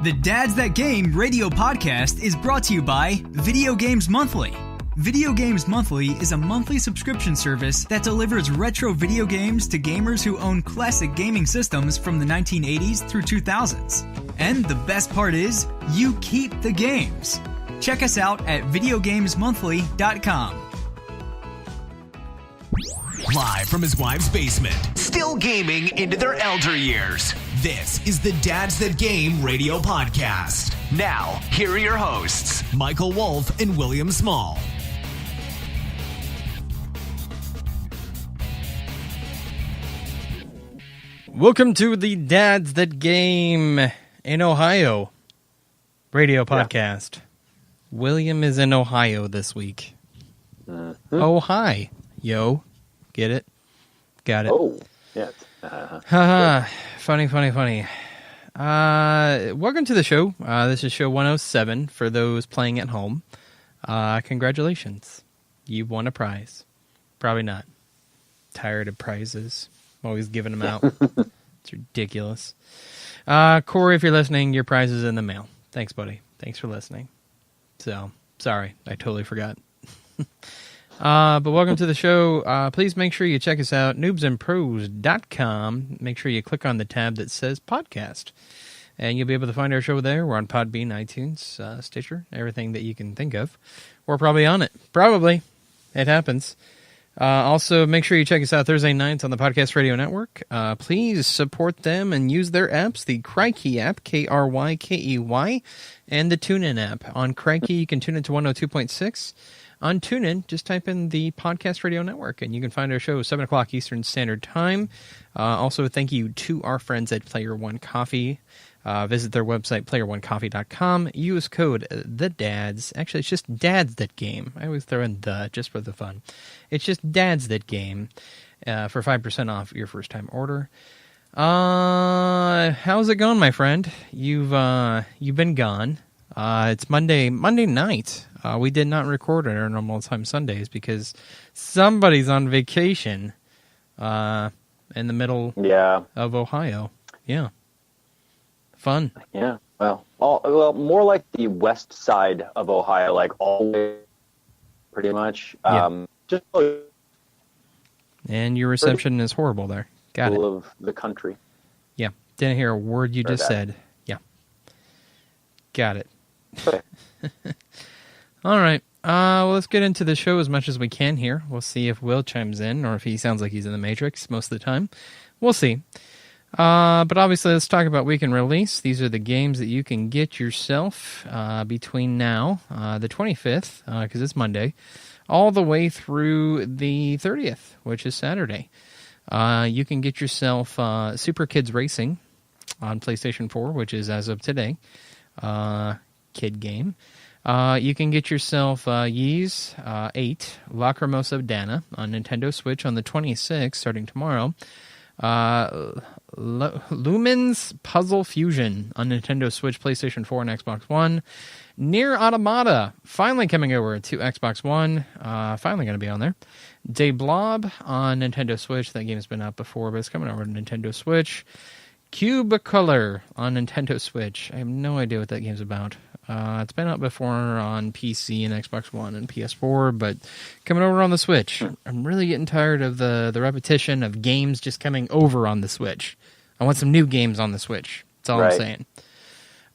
The Dads That Game radio podcast is brought to you by Video Games Monthly. Video Games Monthly is a monthly subscription service that delivers retro video games to gamers who own classic gaming systems from the 1980s through 2000s. And the best part is, you keep the games. Check us out at videogamesmonthly.com. Live from his wife's basement, still gaming into their elder years. This is the Dads That Game radio podcast. Now, here are your hosts, Michael Wolf and William Small. Welcome to the Dads That Game in Ohio radio podcast. William is in Ohio this week. Oh, hi. Yo. Get it? Got it. Oh, yes. Haha. Funny. Welcome to the show. This is show 107 for those playing at home. Congratulations. You won a prize. Probably not. Tired of prizes. Always giving them out. It's ridiculous. Corey, if you're listening, your prize is in the mail. Thanks, buddy. Thanks for listening. So, sorry. I totally forgot. But welcome to the show. Please make sure you check us out, noobsandpros.com. Make sure you click on the tab that says podcast, and you'll be able to find our show there. We're on Podbean, iTunes, Stitcher, everything that you can think of. We're probably on it. Probably. It happens. Also, make sure you check us out Thursday nights on the Podcast Radio Network. Please support them and use their apps, the Crikey app, Krykey, and the TuneIn app. On Crikey, you can tune into 102.6. On TuneIn, just type in the Podcast Radio Network, and you can find our show 7 o'clock Eastern Standard Time. Also, thank you to our friends at Player One Coffee. Visit their website, player1coffee.com. Use code THEDADS. Actually, it's just Dads That Game. I always throw in the just for the fun. It's just Dads That Game for 5% off your first-time order. How's it going, my friend? You've been gone. It's Monday night. We did not record at our normal time Sundays because somebody's on vacation in the middle of Ohio. Yeah. Fun. Yeah. Well, more like the west side of Ohio, like all the way, pretty much. Just and your reception is horrible there. Got it. Of the country. Yeah. Didn't hear a word you just said. Yeah. Got it. Okay. All right. Well, let's get into the show as much as we can here. We'll see if Will chimes in or if he sounds like he's in the Matrix most of the time. We'll see. But obviously, let's talk about weekend release. These are the games that you can get yourself between now, the 25th, because it's Monday, all the way through the 30th, which is Saturday. You can get yourself Super Kids Racing on PlayStation 4, which is as of today, kid game. You can get yourself Ys 8, Lacrimosa of Dana on Nintendo Switch on the 26th, starting tomorrow. Lumen's Puzzle Fusion on Nintendo Switch, PlayStation 4, and Xbox One. Nier Automata, finally coming over to Xbox One. Finally going to be on there. Blob on Nintendo Switch. That game's been out before, but it's coming over to Nintendo Switch. Cube Color on Nintendo Switch. I have no idea what that game's about. It's been out before on PC and Xbox One and PS4, but coming over on the Switch. I'm really getting tired of the repetition of games just coming over on the Switch. I want some new games on the Switch. That's all I'm saying.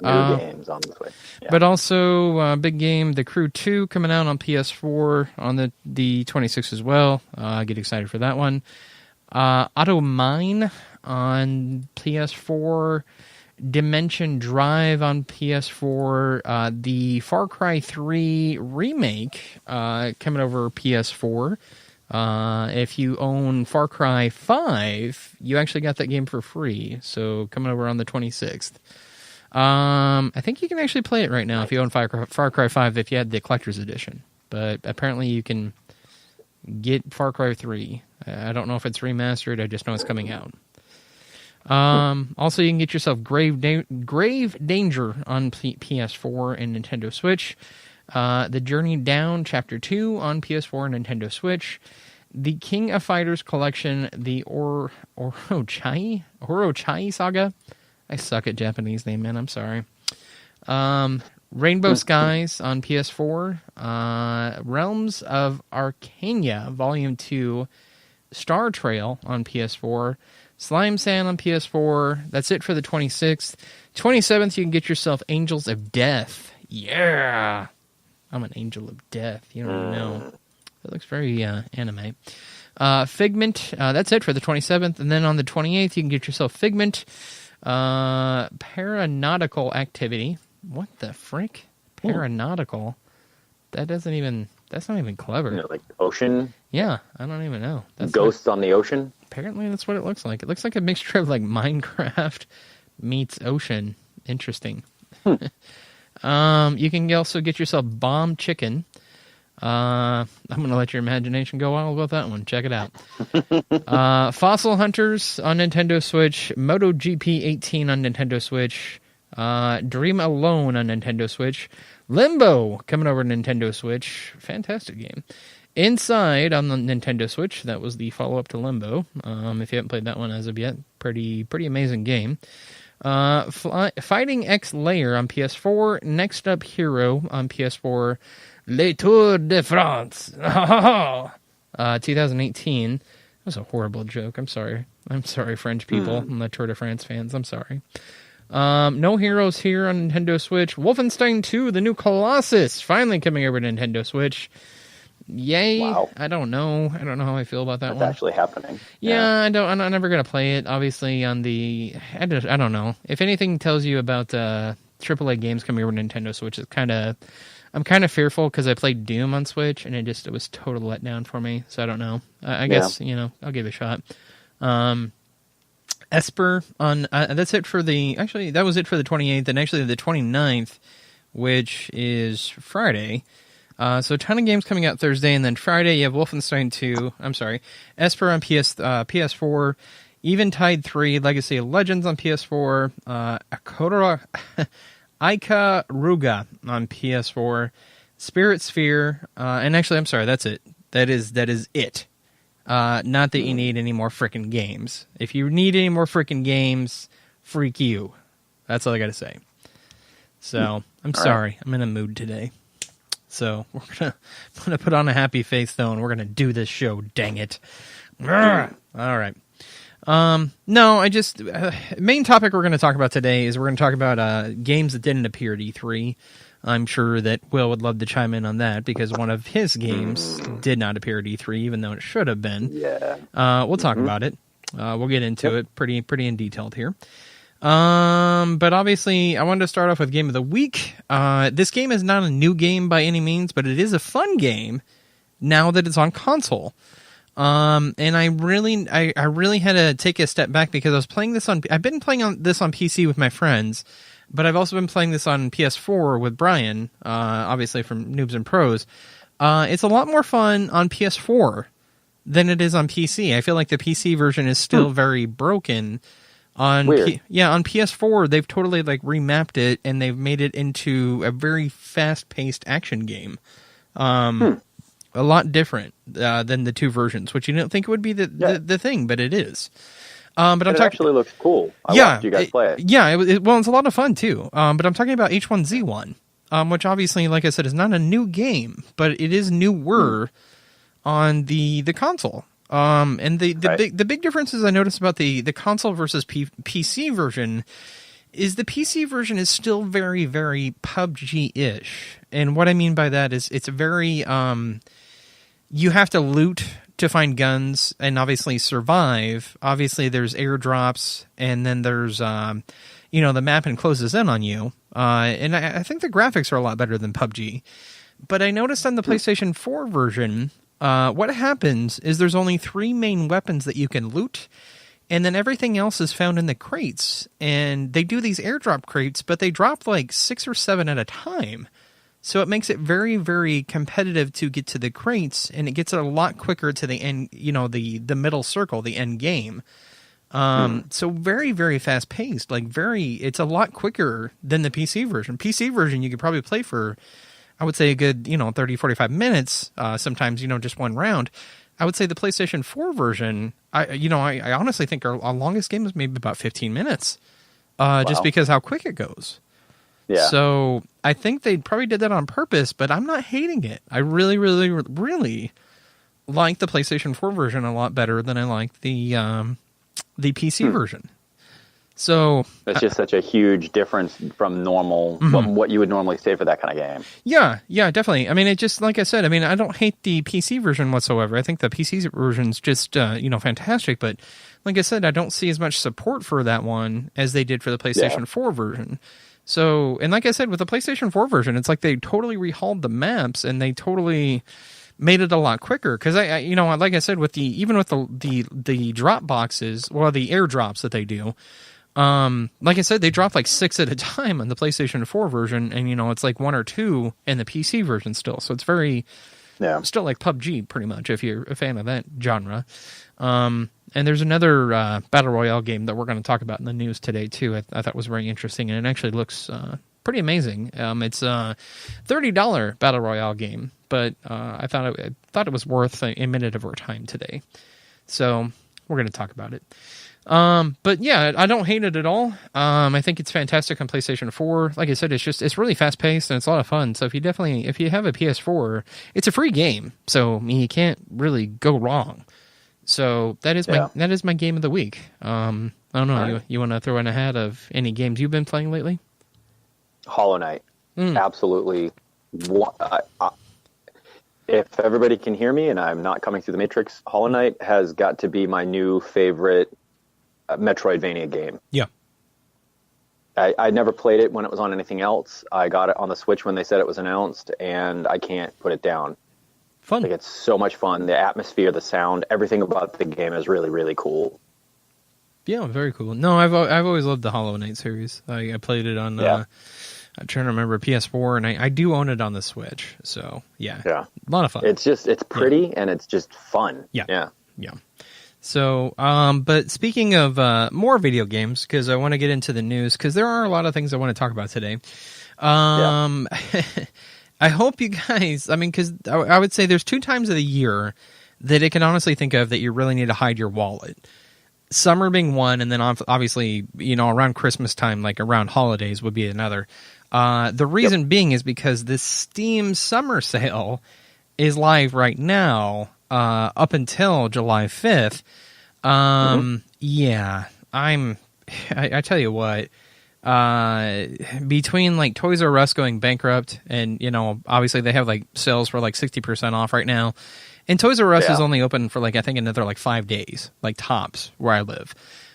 New games on the Switch. Yeah. But also, big game, The Crew 2 coming out on PS4 on the 26th as well. Get excited for that one. Auto Mine on PS4. Dimension Drive on PS4, the Far Cry 3 remake coming over PS4. If you own Far Cry 5, you actually got that game for free, so coming over on the 26th. I think you can actually play it right now if you own Far Cry 5 if you had the Collector's Edition, but apparently you can get Far Cry 3. I don't know if it's remastered, I just know it's coming out. Also, you can get yourself Grave Danger on PS4 and Nintendo Switch. The Journey Down Chapter 2 on PS4 and Nintendo Switch. The King of Fighters Collection, the Orochai Saga. I suck at Japanese name, man. I'm sorry. Rainbow Skies on PS4, Realms of Arcania Volume 2, Star Trail on PS4, Slime Sand on PS4. That's it for the 26th. 27th, you can get yourself Angels of Death. Yeah! I'm an Angel of Death. You don't even know. It looks very anime. Figment, that's it for the 27th. And then on the 28th, you can get yourself Figment, Paranautical Activity. What the frick? Paranautical? That's not even clever. Like ocean? Yeah, I don't even know. That's Ghosts on the ocean? Apparently that's what it looks like. It looks like a mixture of like Minecraft meets ocean. Interesting. You can also get yourself Bomb Chicken. I'm going to let your imagination go wild with that one. Check it out. Fossil Hunters on Nintendo Switch. MotoGP 18 on Nintendo Switch. Dream Alone on Nintendo Switch. Limbo coming over to Nintendo Switch. Fantastic game. Inside on the Nintendo Switch. That was the follow-up to Limbo. If you haven't played that one as of yet, pretty amazing game. Fighting X Layer on PS4. Next Up Hero on PS4. Le Tour de France. 2018. That was a horrible joke. I'm sorry. French people and the Tour de France fans. I'm sorry. No Heroes here on Nintendo Switch. Wolfenstein 2, the new Colossus, finally coming over to Nintendo Switch. Yay! Wow. I don't know how I feel about that That's one. actually happening. Yeah, I'm never gonna play it. Obviously, on the I don't know. If anything tells you about AAA games coming over to Nintendo Switch, I'm kind of fearful because I played Doom on Switch and it was total letdown for me. So I don't know. I guess I'll give it a shot. Esper on that's it for the that was it for the 28th, and actually the 29th, which is Friday. So a ton of games coming out Thursday, and then Friday you have Wolfenstein 2. I'm sorry, Esper on PS4, Eventide 3, Legacy of Legends on PS4, Ikaruga on PS4, Spirit Sphere, and actually I'm sorry, that's it. That is it. Not that you need any more frickin' games. If you need any more frickin' games, freak you. That's all I gotta say. So, I'm sorry. Right. I'm in a mood today. So, I'm gonna put on a happy face, though, and we're gonna do this show, dang it. Alright. No, main topic we're gonna talk about today is we're gonna talk about games that didn't appear at E3. I'm sure that Will would love to chime in on that because one of his games did not appear at E3, even though it should have been. Yeah. We'll talk about it. We'll get into it pretty in detail here. But obviously, I wanted to start off with Game of the Week. This game is not a new game by any means, but it is a fun game now that it's on console. And I really had to take a step back because I've been playing this on PC with my friends. But I've also been playing this on PS4 with Brian, obviously from Noobs and Pros. It's a lot more fun on PS4 than it is on PC. I feel like the PC version is still very broken. On PS4, they've totally remapped it, and they've made it into a very fast-paced action game. A lot different than the two versions, which you don't think would be the thing, but it is. But it actually looks cool. I watched you guys play it. Yeah, it's a lot of fun too. But I'm talking about H1Z1, which obviously, like I said, is not a new game, but it is newer on the console. And the big differences I noticed about the console versus PC version is the PC version is still very, very PUBG-ish. And what I mean by that is it's very you have to loot to find guns and obviously survive. Obviously there's airdrops, and then there's the map encloses in on you, and I think the graphics are a lot better than PUBG. But I noticed on the PlayStation 4 version, what happens is there's only 3 main weapons that you can loot, and then everything else is found in the crates. And they do these airdrop crates, but they drop 6 or 7 at a time. So it makes it very, very competitive to get to the crates, and it gets it a lot quicker to the end, the middle circle, the end game. So very, very fast paced, it's a lot quicker than the PC version. PC version, you could probably play for, I would say a good, 30, 45 minutes, sometimes, just one round. I would say the PlayStation 4 version, I honestly think our longest game is maybe about 15 minutes, just because how quick it goes. Yeah. So I think they probably did that on purpose, but I'm not hating it. I really, really, really like the PlayStation 4 version a lot better than I like the PC version. So it's just such a huge difference from normal, what you would normally say for that kind of game. Yeah, definitely. I mean, it just, like I said, I mean, I don't hate the PC version whatsoever. I think the PC version's just, fantastic. But like I said, I don't see as much support for that one as they did for the PlayStation 4 version. So, and like I said, with the PlayStation 4 version, it's like they totally rehauled the maps and they totally made it a lot quicker. Because like I said, with the drop boxes, well, the airdrops that they do. Like I said, they dropped like 6 at a time on the PlayStation 4 version, and it's like 1 or 2 in the PC version still. So it's very, still like PUBG pretty much if you're a fan of that genre. And there's another Battle Royale game that we're going to talk about in the news today too. I thought was very interesting, and it actually looks pretty amazing. It's a $30 Battle Royale game, but I thought it was worth a minute of our time today. So we're going to talk about it. But yeah, I don't hate it at all. I think it's fantastic on PlayStation 4. Like I said, it's really fast paced and it's a lot of fun. So if you have a PS4, it's a free game. So I mean, you can't really go wrong. So that is my game of the week. I don't know. Right. You want to throw in a hat of any games you've been playing lately? Hollow Knight. Absolutely. If everybody can hear me and I'm not coming through the Matrix, Hollow Knight has got to be my new favorite Metroidvania game. Yeah. I never played it when it was on anything else. I got it on the Switch when they said it was announced, and I can't put it down. Fun. Like, it's so much fun. The atmosphere, the sound, everything about the game is really, really cool. Yeah, very cool. No, I've always loved the Hollow Knight series. I played it on, I'm trying to remember, PS4, and I do own it on the Switch. So, yeah. A lot of fun. It's pretty, and it's just fun. Yeah. So, but speaking of more video games, because I want to get into the news, because there are a lot of things I want to talk about today. I hope you guys, I mean, because I would say there's 2 times of the year that I can honestly think of that you really need to hide your wallet. Summer being one, and then obviously, around Christmas time, like around holidays would be another. The reason being is because this Steam summer sale is live right now, up until July 5th. Yeah, I tell you what, between like Toys R Us going bankrupt and, obviously they have like sales for like 60% off right now. And Toys R Us is only open for like, I think another like 5 days, like tops where I live.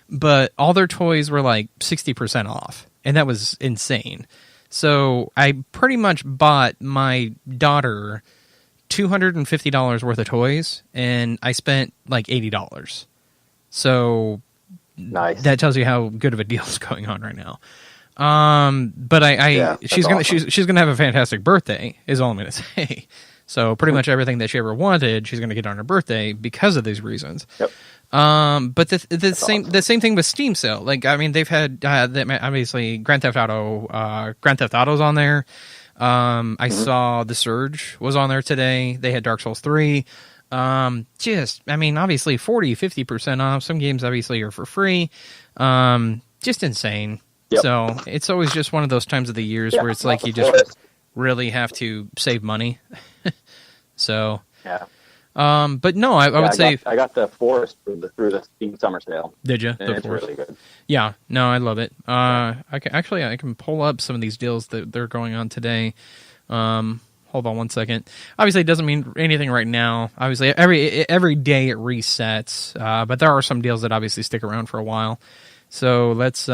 But all their toys were like 60% off. And that was insane. So I pretty much bought my daughter $250 worth of toys, and I spent like $80. So nice. That tells you how good of a deal is going on right now. But she's gonna have a fantastic birthday, is all I'm gonna say. So pretty much everything that she ever wanted, she's gonna get on her birthday because of these reasons. Yep. But the same thing with Steam sale. Like, I mean, they've had obviously Grand Theft Auto's on there. I saw The Surge was on there today. They had Dark Souls 3. Obviously 40-50% off. Some games obviously are for free. Just insane. Yep. So it's always just one of those times of the years where it's like you just really have to save money. So but no, I would say I got the Forest through the Steam summer sale. Did you? And it's really good. Yeah, no, I love it. I can pull up some of these deals that they're going on today. Hold on one second. Obviously, it doesn't mean anything right now. Obviously, every day it resets. But there are some deals that obviously stick around for a while. So let's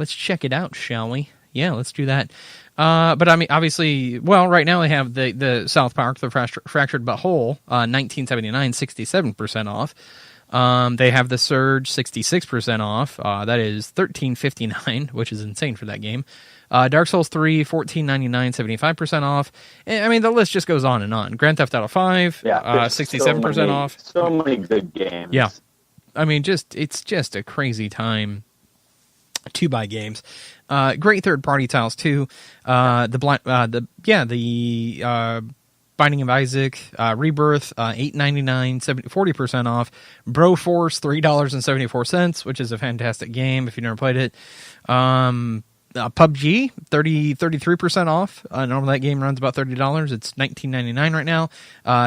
check it out, shall we? Yeah, let's do that. But I mean, obviously, well, right now they have the South Park, the Fractured But Whole, 1979, 67% off. They have the Surge, 66% off. That is $13.59, which is insane for that game. Dark Souls 3, $14.99, 75% off. I mean, the list just goes on and on. Grand Theft Auto 5, 67% off. So many good games. Yeah. I mean, it's just a crazy time to buy games. Great third-party titles too. The Binding of Isaac, Rebirth, $8.99, 40% off. Broforce, $3.74, which is a fantastic game if you've never played it. PUBG, 33% off. Normally that game runs about $30. It's $19.99 right now.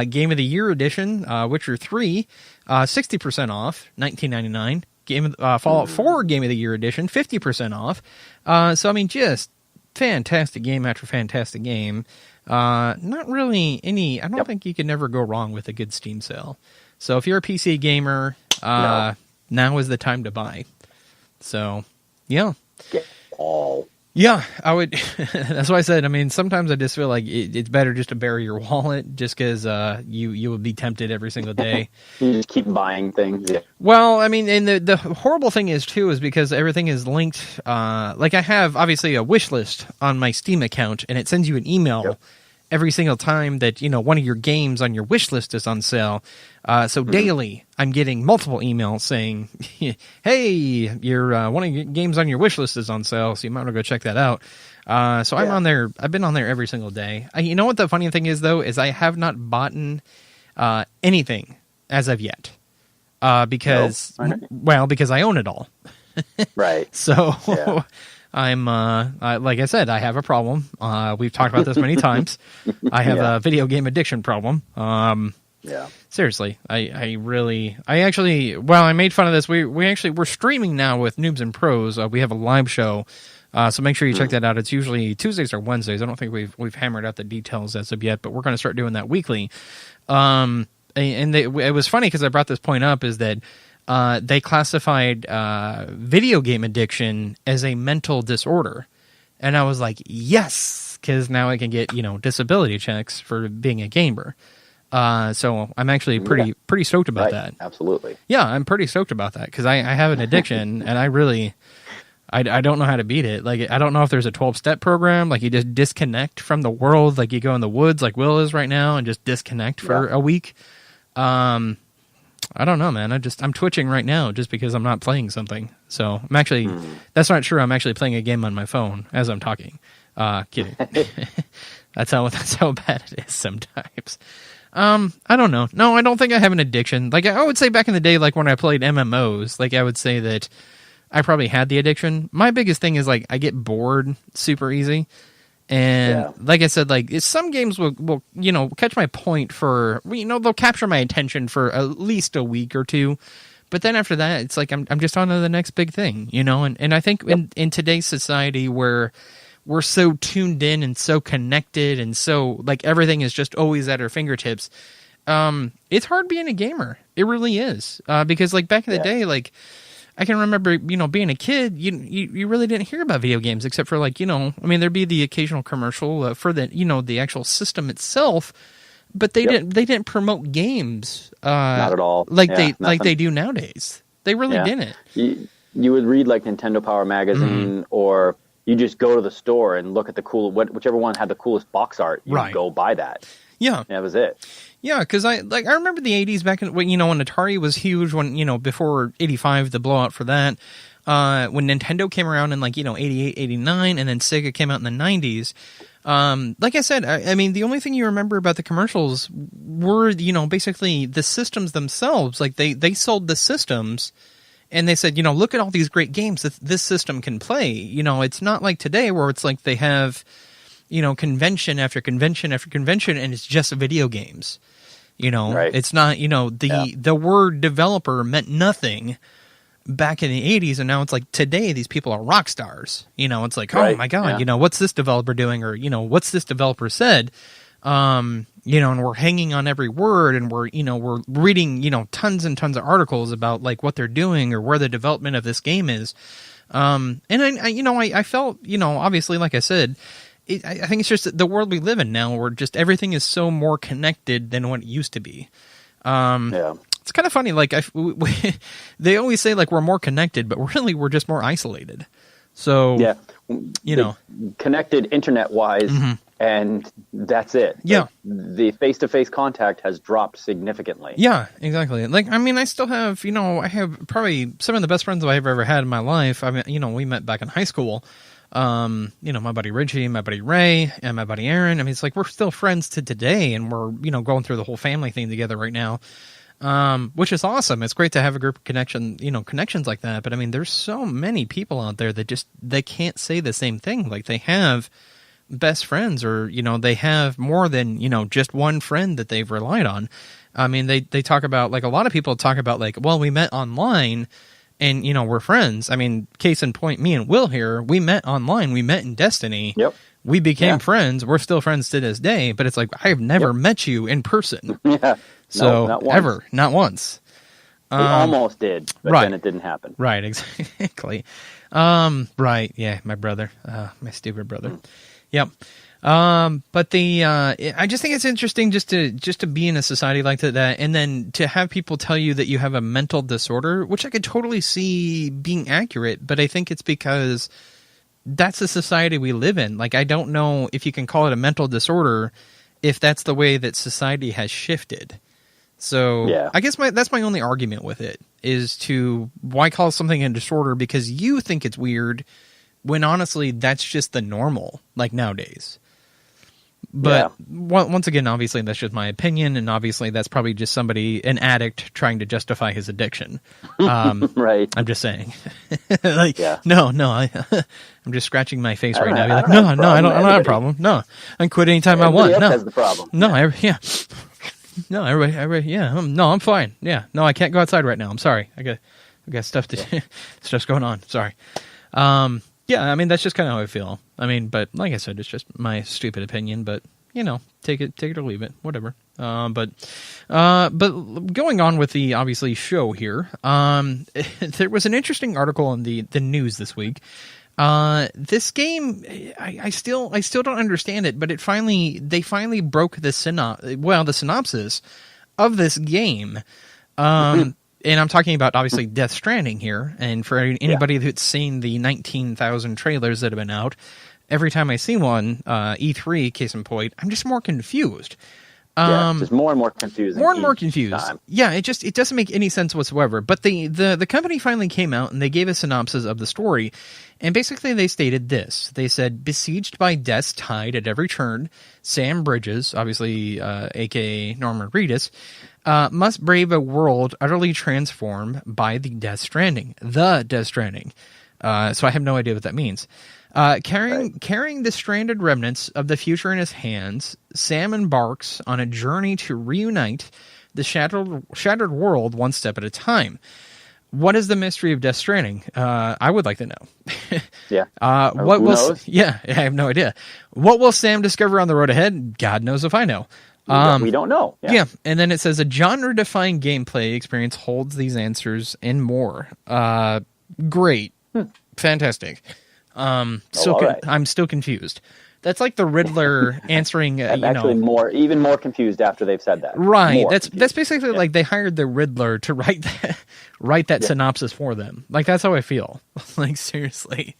Game of the Year edition, Witcher 3, 60% off, $19.99. Fallout 4 Game of the Year edition, 50% off. So I mean, just fantastic game after fantastic game. Not really any. I don't think you can never go wrong with a good Steam sale. So if you're a PC gamer, now is the time to buy. So, yeah. Get all. Yeah, I would. That's why I said. I mean, sometimes I just feel like it's better just to bury your wallet, just because you would be tempted every single day. You just keep buying things. Yeah. Well, I mean, and the horrible thing is too is because everything is linked. Like I have obviously a wish list on my Steam account, and it sends you an email every single time that one of your games on your wish list is on sale. So daily, I'm getting multiple emails saying, "Hey, your one of your games on your wish list is on sale, so you might want to go check that out." So I'm on there. I've been on there every single day. You know what the funny thing is though is I have not bought anything as of yet because because I own it all. Right. So. Yeah. I'm, like I said, I have a problem. We've talked about this many times. I have a video game addiction problem. Seriously, I made fun of this. We're streaming now with Noobs and Pros. We have a live show. So make sure you check that out. It's usually Tuesdays or Wednesdays. I don't think we've hammered out the details as of yet, but we're going to start doing that weekly. It was funny because I brought this point up is that, they classified video game addiction as a mental disorder. And I was like, yes, because now I can get, disability checks for being a gamer. So I'm actually pretty stoked about that. Absolutely. Yeah, I'm pretty stoked about that because I have an addiction and I really... I don't know how to beat it. Like, I don't know if there's a 12-step program. Like, you just disconnect from the world. Like, you go in the woods like Will is right now and just disconnect for a week. I don't know, man. I'm twitching right now just because I'm not playing something. So I'm actually, that's not true. I'm actually playing a game on my phone as I'm talking. Kidding. That's how bad it is sometimes. I don't know. No, I don't think I have an addiction. Like I would say back in the day, like when I played MMOs, like I would say that I probably had the addiction. My biggest thing is like I get bored super easy. And like I said, like some games will catch my point for, they'll capture my attention for at least a week or two. But then after that, it's like I'm just on to the next big thing, And I think in today's society where we're so tuned in and so connected and so like everything is just always at our fingertips, it's hard being a gamer. It really is. Because like back in the day, like I can remember, being a kid, you really didn't hear about video games except for like, there'd be the occasional commercial for the, the actual system itself, but they didn't promote games. Not at all. Like they do nowadays. They really didn't. You would read like Nintendo Power Magazine or you just go to the store and look at the whichever one had the coolest box art, you would go buy that. Yeah. That was it. Yeah, because I remember the 80s back when, when Atari was huge, when, before 85, the blowout for that, when Nintendo came around in 88, 89, and then Sega came out in the 90s. Like I said, I mean, the only thing you remember about the commercials were, basically the systems themselves. Like they sold the systems and they said, look at all these great games that this system can play. It's not like today where it's like they have, convention after convention after convention and it's just video games. It's not, the word developer meant nothing back in the 80s, and now it's like today these people are rock stars. It's like, oh my God, what's this developer doing, or what's this developer said, and we're hanging on every word, and we're reading tons and tons of articles about like what they're doing or where the development of this game is. And I felt, obviously, like I said, I think it's just the world we live in now, where just everything is so more connected than what it used to be. It's kind of funny. Like they always say like we're more connected, but really we're just more isolated. So connected internet wise, and that's it. Yeah, the face-to-face contact has dropped significantly. Yeah, exactly. Like I still have I have probably some of the best friends I've ever had in my life. I mean, we met back in high school. My buddy Richie, my buddy Ray, and my buddy Aaron. I mean, it's like we're still friends to today, and we're going through the whole family thing together right now. which is awesome. It's great to have a group of connections like that. But I mean, there's so many people out there that they can't say the same thing. Like they have best friends, or they have more than just one friend that they've relied on. I mean, they talk about, like, a lot of people talk about, like, well, we met online and we're friends. I mean, case in point, me and Will here, we met online. We met in Destiny. Yep. We became friends. We're still friends to this day. But it's like, I have never met you in person. Yeah. So not once. ever, not once. We almost did, but then it didn't happen. Right. Exactly. Right. Yeah. My brother, my stupid brother. Yep. But I just think it's interesting just to be in a society like that, and then to have people tell you that you have a mental disorder, which I could totally see being accurate, but I think it's because that's the society we live in. Like, I don't know if you can call it a mental disorder if that's the way that society has shifted. So I guess that's my only argument with it, is to why call something a disorder because you think it's weird when honestly that's just the normal, like, nowadays. But once again, obviously that's just my opinion, and obviously that's probably just an addict trying to justify his addiction. Right. I'm just saying. No, I'm just scratching my face right now. Be like, no, I don't have a problem. No, I can quit anytime I want. No, has the problem. No, no, everybody, no, I'm fine. Yeah, no, I can't go outside right now. I'm sorry. I got stuff stuff's going on. Sorry. Yeah, I mean, that's just kind of how I feel. I mean, but like I said, it's just my stupid opinion, but, take it or leave it, whatever. But going on with the, obviously, show here, there was an interesting article in the news this week. This game, I still don't understand it, but they finally broke the synopsis of this game. And I'm talking about, obviously, Death Stranding here. And for anybody that's seen the 19,000 trailers that have been out, every time I see one, E3, case in point, I'm just more confused. Just more and more confusing. More and more confused. Time. Yeah, it doesn't make any sense whatsoever. But the company finally came out and they gave a synopsis of the story. And basically they stated this. They said, besieged by death's tide at every turn, Sam Bridges, obviously a.k.a. Norman Reedus, must brave a world utterly transformed by the Death Stranding. The Death Stranding. So I have no idea what that means. Carrying the stranded remnants of the future in his hands, Sam embarks on a journey to reunite the shattered world one step at a time. What is the mystery of Death Stranding? I would like to know. Who knows? I have no idea. What will Sam discover on the road ahead? God knows if I know. We don't know. Yeah, and then it says a genre-defining gameplay experience holds these answers and more. Great. Fantastic. I'm still confused. That's like the Riddler answering. Even more confused after they've said that. Right. That's basically like they hired the Riddler to write that synopsis for them. Like, that's how I feel. Like, seriously.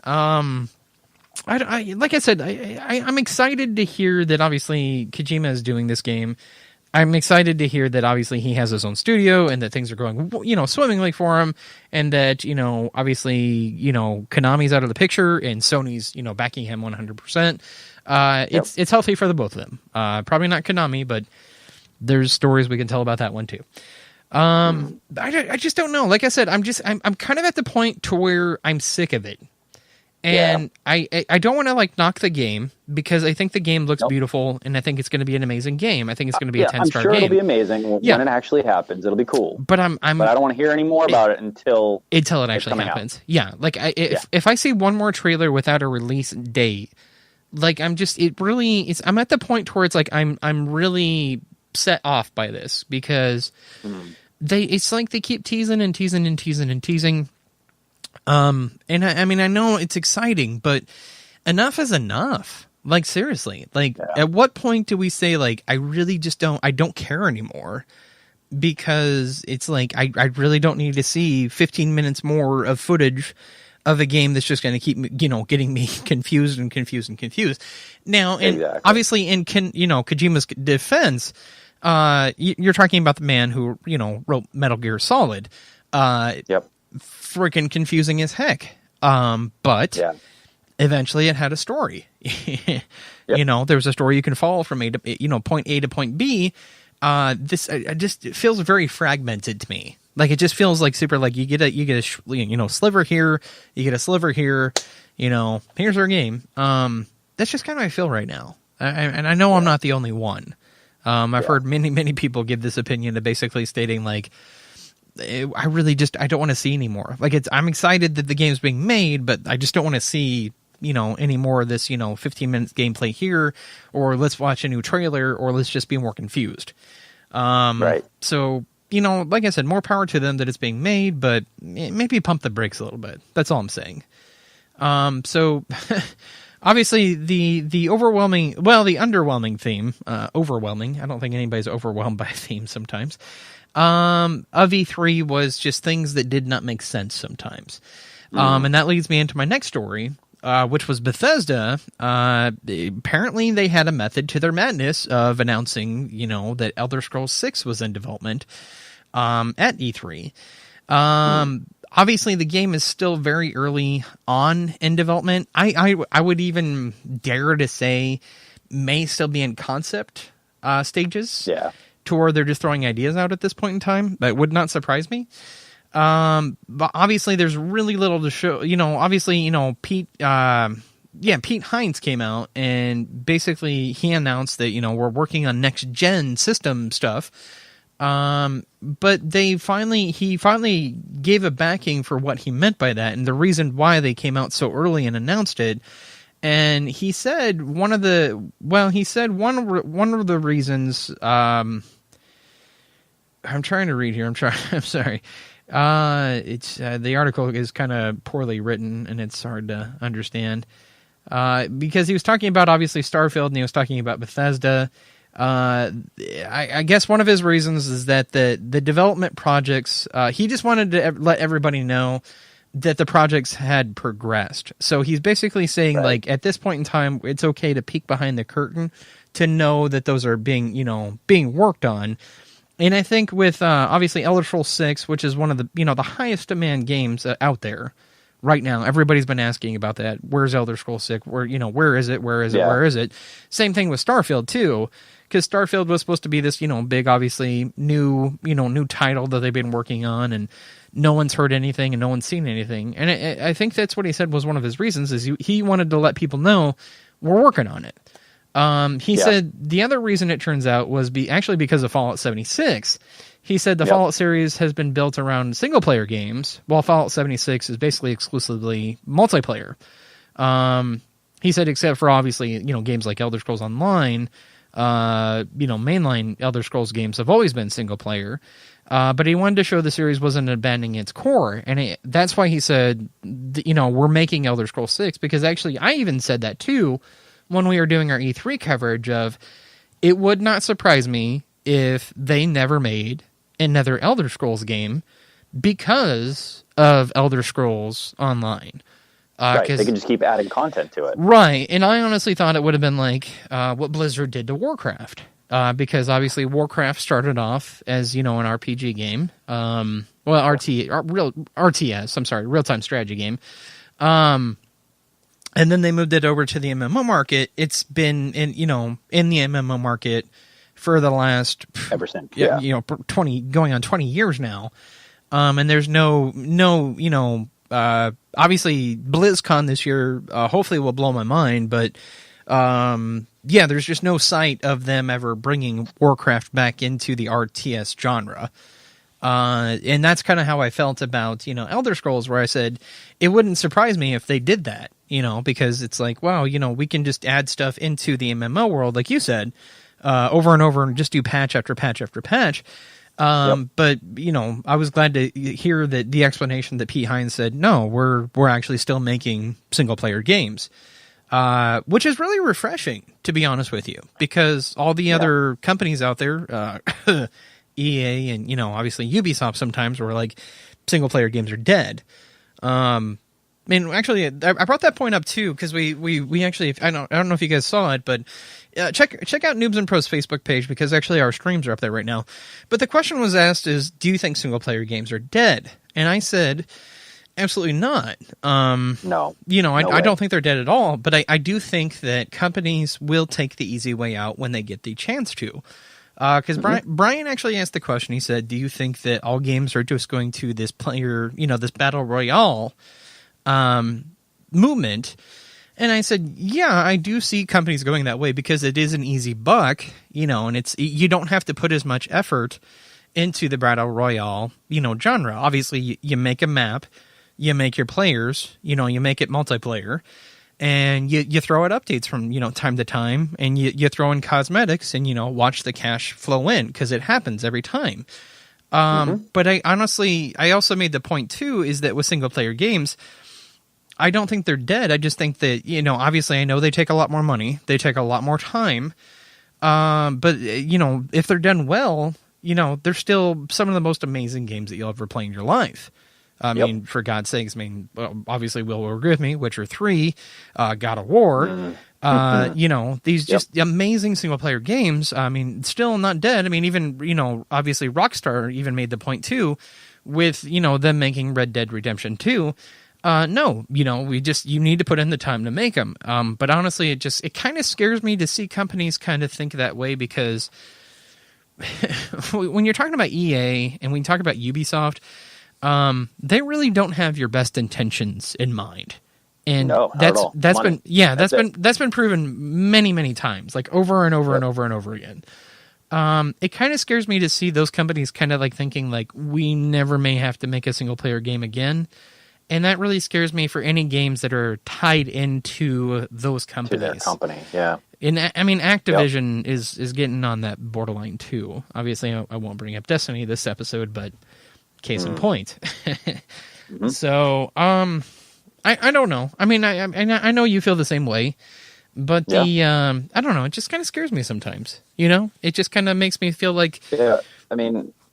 Like I said, I'm excited to hear that obviously Kojima is doing this game. I'm excited to hear that obviously he has his own studio and that things are going, swimmingly for him, and that, obviously, Konami's out of the picture and Sony's, backing him 100%. It's healthy for the both of them. Probably not Konami, but there's stories we can tell about that one too. I just don't know. Like I said, I'm kind of at the point to where I'm sick of it. And I don't want to knock the game because I think the game looks beautiful and I think it's going to be an amazing game. I think it's going to be a 10-star game. I'm sure it'll be amazing when it actually happens. It'll be cool. But but I don't want to hear any more about it until it actually happens. Out. Yeah, if I see one more trailer without a release date, I'm at the point where it's like I'm really set off by this because it's like they keep teasing and teasing and teasing and teasing. And I mean, I know it's exciting, but enough is enough. Like, seriously, at what point do we say, I really just I don't care anymore? Because it's I really don't need to see 15 minutes more of footage of a game that's just going to keep, getting me confused and confused and confused. Now, and obviously in, Kojima's defense, you're talking about the man who, wrote Metal Gear Solid. Freaking confusing as heck. But eventually it had a story. There was a story you can follow from point A to point B, it feels very fragmented to me. Like, it just feels like super, like, you get a sliver here, you get a sliver here, here's our game. That's just kind of how I feel right now. And I know I'm not the only one. I've heard many, many people give this opinion of basically stating, like, I don't want to see anymore. Like, I'm excited that the game's being made, but I just don't want to see, any more of this, 15 minutes gameplay here, or let's watch a new trailer, or let's just be more confused. Right. So, like I said, more power to them that it's being made, but maybe pump the brakes a little bit. That's all I'm saying. So obviously the underwhelming theme, overwhelming. I don't think anybody's overwhelmed by a theme sometimes. Of E3 was just things that did not make sense sometimes. And that leads me into my next story, which was Bethesda. Apparently they had a method to their madness of announcing, that Elder Scrolls 6 was in development at E3. Obviously, the game is still very early on in development. I would even dare to say may still be in concept stages. Yeah. To where they're just throwing ideas out at this point in time. That would not surprise me. But obviously, there's really little to show. Obviously, Pete Hines came out and basically he announced that, we're working on next gen system stuff. But he finally gave a backing for what he meant by that and the reason why they came out so early and announced it. And he said one of the reasons, I'm trying to read here. I'm sorry. It's the article is kind of poorly written and it's hard to understand. Because he was talking about obviously Starfield and he was talking about Bethesda. I guess one of his reasons is that the development projects, he just wanted to let everybody know that the projects had progressed. So he's basically saying, like, at this point in time, it's okay to peek behind the curtain to know that those are being worked on. And I think with, obviously, Elder Scrolls 6, which is one of the, the highest demand games out there right now. Everybody's been asking about that. Where's Elder Scrolls 6? Where is it? Where is it? Where is it? Same thing with Starfield, too. Because Starfield was supposed to be this, big, obviously, new title that they've been working on, and no one's heard anything and no one's seen anything. And I think that's what he said was one of his reasons, is he wanted to let people know we're working on it. He said the other reason it turns out was actually because of Fallout 76. He said the Fallout series has been built around single-player games, while Fallout 76 is basically exclusively multiplayer. He said except for, obviously, games like Elder Scrolls Online, mainline Elder Scrolls games have always been single-player. But he wanted to show the series wasn't abandoning its core. And that's why he said, we're making Elder Scrolls 6, because actually I even said that, too, when we were doing our E3 coverage of, it would not surprise me if they never made another Elder Scrolls game because of Elder Scrolls Online. Right, they can just keep adding content to it. Right, and I honestly thought it would have been like what Blizzard did to Warcraft. Because obviously Warcraft started off as, an RPG game. Real-time strategy game. And then they moved it over to the MMO market. It's been in the MMO market for the last ever since, 20 going on 20 years now. And there's no obviously BlizzCon this year hopefully will blow my mind, but there's just no sight of them ever bringing Warcraft back into the RTS genre. And that's kind of how I felt about, Elder Scrolls, where I said it wouldn't surprise me if they did that, because it's like, wow, we can just add stuff into the MMO world, like you said, over and over and just do patch after patch after patch. But, I was glad to hear that the explanation that Pete Hines said, no, we're actually still making single player games. Which is really refreshing, to be honest with you, because all the other companies out there, EA and, obviously Ubisoft sometimes were like, single player games are dead. Actually, I brought that point up too, because we actually, I don't know if you guys saw it, but check out Noobs and Pros Facebook page, because actually our streams are up there right now. But the question was asked is, do you think single player games are dead? And I said, absolutely not. No. I don't think they're dead at all, but I do think that companies will take the easy way out when they get the chance to. Because Brian actually asked the question. He said, do you think that all games are just going to this player, this battle royale movement? And I said, yeah, I do see companies going that way because it is an easy buck, and you don't have to put as much effort into the battle royale, genre. Obviously, you make a map, you make your players, you make it multiplayer, and you throw out updates from, time to time, and you throw in cosmetics and, watch the cash flow in because it happens every time. But I also made the point too, is that with single player games, I don't think they're dead. I just think that, obviously I know they take a lot more money. They take a lot more time. But if they're done well, they're still some of the most amazing games that you'll ever play in your life. I mean, for God's sakes, obviously Will agree with me, Witcher 3, God of War, these just amazing single player games. I mean, still not dead. I mean, even, obviously Rockstar even made the point too with, them making Red Dead Redemption 2. No, you need to put in the time to make them. But honestly, it kind of scares me to see companies kind of think that way because when you're talking about EA and when you talk about Ubisoft, they really don't have your best intentions in mind. And that's been proven many, many times, like over and over and over and over again. It kind of scares me to see those companies kind of like thinking like we never may have to make a single player game again. And that really scares me for any games that are tied into those companies. To their company, yeah. And Activision is getting on that borderline too. Obviously, I won't bring up Destiny this episode, but case in point. So, I don't know. I mean, I know you feel the same way, but I don't know. It just kind of scares me sometimes. It just kind of makes me feel like,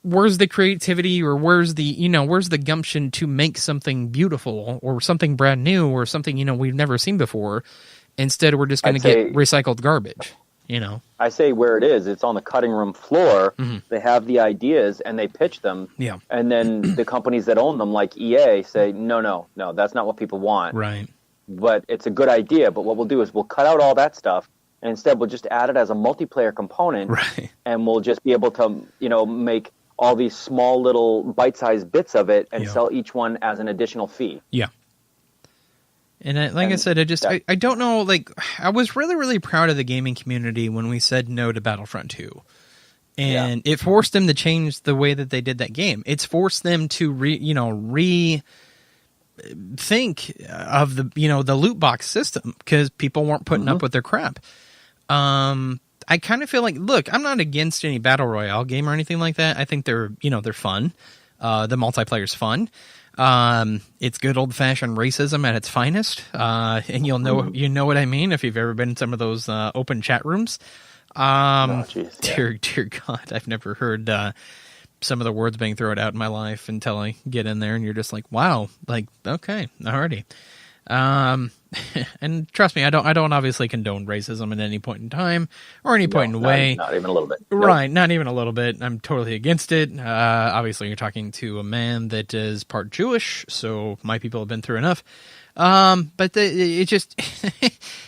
where's the creativity or where's the gumption to make something beautiful or something brand new or something, we've never seen before. Instead, we're just going to get recycled garbage, I say where it is, it's on the cutting room floor. They have the ideas and they pitch them. Yeah. And then the companies that own them, like EA, say, no, that's not what people want. Right. But it's a good idea. But what we'll do is we'll cut out all that stuff. And instead, we'll just add it as a multiplayer component. Right. And we'll just be able to, make all these small little bite-sized bits of it and sell each one as an additional fee. Yeah. And I said, I don't know, like, I was really, really proud of the gaming community when we said no to Battlefront 2. And it forced them to change the way that they did that game. It's forced them to rethink of the loot box system because people weren't putting up with their crap. I kind of feel like, look, I'm not against any battle royale game or anything like that. I think they're fun. The multiplayer's fun. It's good old fashioned racism at its finest. And you know what I mean if you've ever been in some of those open chat rooms. Dear God, I've never heard some of the words being thrown out in my life until I get in there and you're just like, wow, like, okay, alrighty. And trust me, I don't obviously condone racism at any point in time or any point in the way. Not even a little bit. Right, not even a little bit. I'm totally against it. Obviously, you're talking to a man that is part Jewish, so my people have been through enough. But it just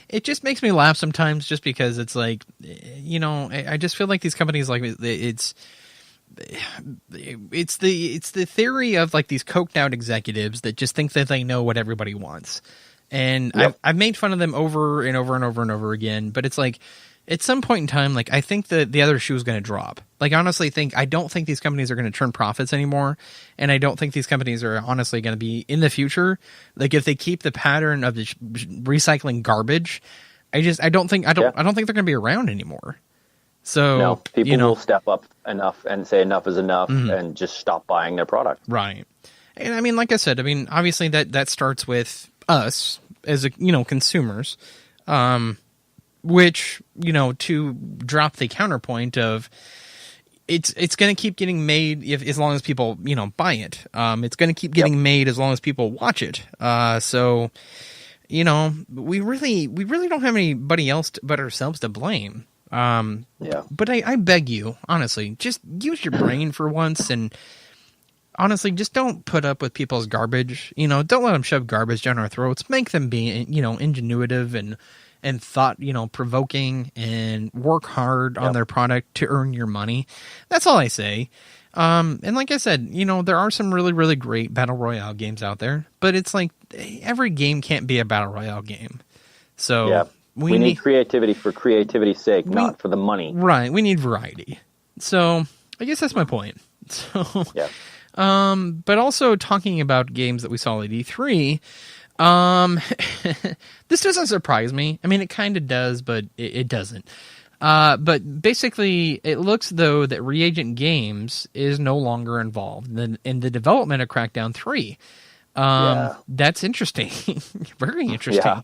it just makes me laugh sometimes, just because it's like, I just feel like these companies, like, it's the theory of like these coked out executives that just think that they know what everybody wants. And I've made fun of them over and over and over and over again, but it's like at some point in time, like I think the other shoe is going to drop. Like honestly, I don't think these companies are going to turn profits anymore, and I don't think these companies are honestly going to be in the future. Like if they keep the pattern of recycling garbage, I don't think they're going to be around anymore. So people will step up enough and say enough is enough and just stop buying their product. Right. And I mean, like I said, obviously that starts with us as consumers, which, to drop the counterpoint of it's going to keep getting made as long as people, buy it. It's going to keep getting made as long as people watch it. So, we really don't have anybody else but ourselves to blame. But I beg you, honestly, just use your brain for once and honestly, just don't put up with people's garbage. Don't let them shove garbage down our throats. Make them be, ingenuitive and and thought, provoking and work hard on their product to earn your money. That's all I say. And like I said, there are some really, really great Battle Royale games out there, but it's like every game can't be a Battle Royale game. So we need creativity for creativity's sake, not for the money. Right. We need variety. So I guess that's my point. So, but also talking about games that we saw at E3, this doesn't surprise me. I mean, it kind of does, but it doesn't. But basically, it looks, though, that Reagent Games is no longer involved in the development of Crackdown 3. That's interesting. Very interesting. Yeah.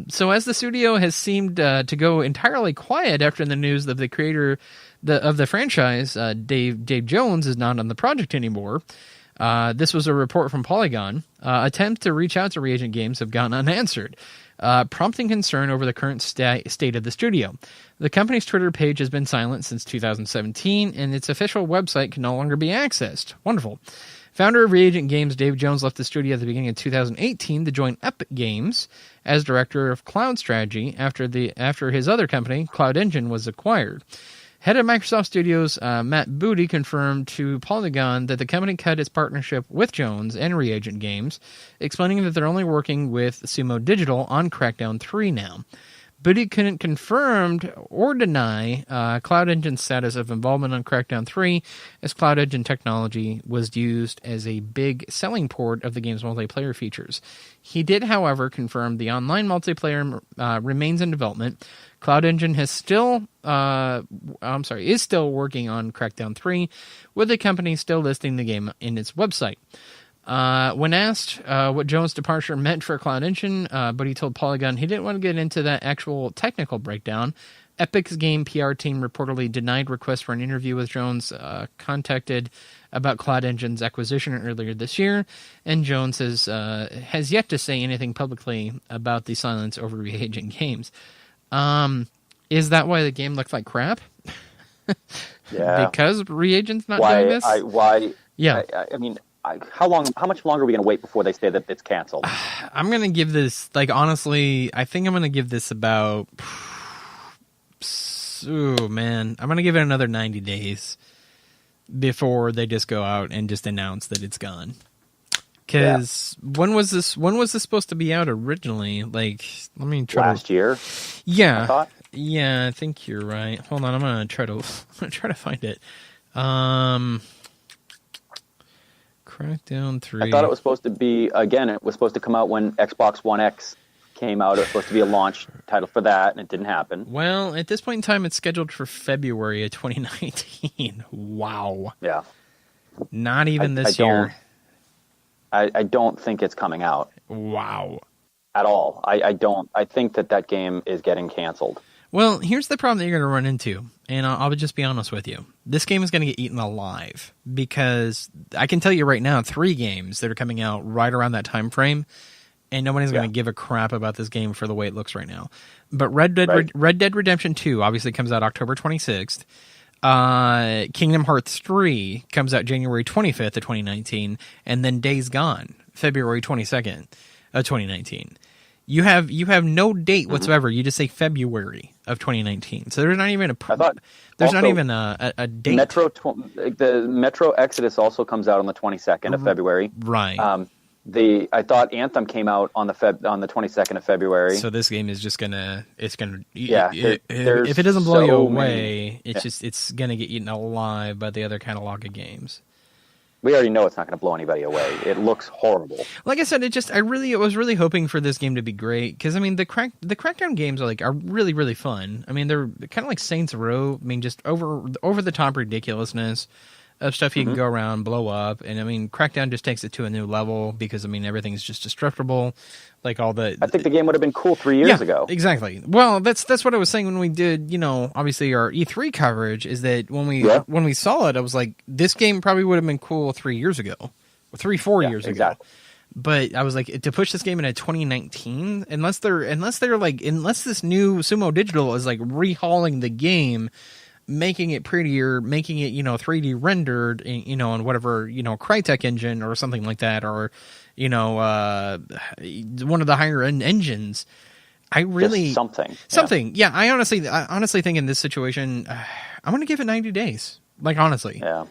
So as the studio has seemed to go entirely quiet after the news of the creator of the franchise, Dave Jones, is not on the project anymore. This was a report from Polygon. Attempts to reach out to Reagent Games have gone unanswered, prompting concern over the current state of the studio. The company's Twitter page has been silent since 2017, and its official website can no longer be accessed. Wonderful. Founder of Reagent Games, Dave Jones, left the studio at the beginning of 2018 to join Epic Games as director of cloud strategy after his other company, Cloud Engine, was acquired. Head of Microsoft Studios, Matt Booty, confirmed to Polygon that the company cut its partnership with Jones and Reagent Games, explaining that they're only working with Sumo Digital on Crackdown 3 now. Booty couldn't confirm or deny Cloud Engine's status of involvement on Crackdown 3, as Cloud Engine technology was used as a big selling port of the game's multiplayer features. He did, however, confirm the online multiplayer remains in development. Cloud Engine is still working on Crackdown 3, with the company still listing the game in its website. When asked what Jones' departure meant for Cloud Engine, but he told Polygon he didn't want to get into that actual technical breakdown. Epic's game PR team reportedly denied requests for an interview with Jones, contacted about Cloud Engine's acquisition earlier this year, and Jones has yet to say anything publicly about the silence over Reagent Games. Is that why the game looks like crap? Yeah. Because Reagent's not doing this? I mean, how much longer are we going to wait before they say that it's canceled? I'm going to give this, honestly, I think I'm going to give this about, I'm going to give it another 90 days before they just go out and just announce that it's gone. Because when was this supposed to be out originally? Let me try. Last year. Yeah. I thought. Yeah, I think you're right. Hold on, I'm gonna try to find it. Crackdown 3. I thought it was supposed to be, again, it was supposed to come out when Xbox One X came out. It was supposed to be a launch title for that, and it didn't happen. Well, at this point in time, it's scheduled for February of 2019. Wow. Yeah. Not even this year. I don't think it's coming out. Wow. At all. I don't. I think that game is getting canceled. Well, here's the problem that you're going to run into, and I'll just be honest with you. This game is going to get eaten alive, because I can tell you right now, 3 games that are coming out right around that time frame, and nobody's going to give a crap about this game for the way it looks right now. But Red Dead Redemption 2 obviously comes out October 26th. Kingdom Hearts 3 comes out January 25th of 2019, and then Days Gone, February 22nd of 2019. You have no date whatsoever. You just say February of 2019. So there's not even a date. The Metro Exodus also comes out on the 22nd of February. Right. I thought Anthem came out on the 22nd of February. So this game is just gonna if it doesn't blow you away, it's gonna get eaten alive by the other catalog of games. We already know it's not going to blow anybody away. It looks horrible. Like I said, I was really hoping for this game to be great, because I mean the Crackdown games are really, really fun. I mean, they're kind of like Saints Row. I mean, just over the top ridiculousness of stuff you can go around, blow up, and I mean Crackdown just takes it to a new level, because I mean everything's just destructible. I think the game would have been cool 3 years ago. Exactly. Well, that's what I was saying when we did, obviously our E3 coverage, is that when we saw it, I was like, this game probably would have been cool 3 years ago, or 4 years ago. But I was like, to push this game into 2019, unless this new Sumo Digital is rehauling the game, making it prettier, making it 3D rendered, on whatever Crytek engine or something like that, or one of the higher end engines. I really just something. Yeah, I honestly think in this situation, I'm going to give it 90 days. Like, honestly. Yeah.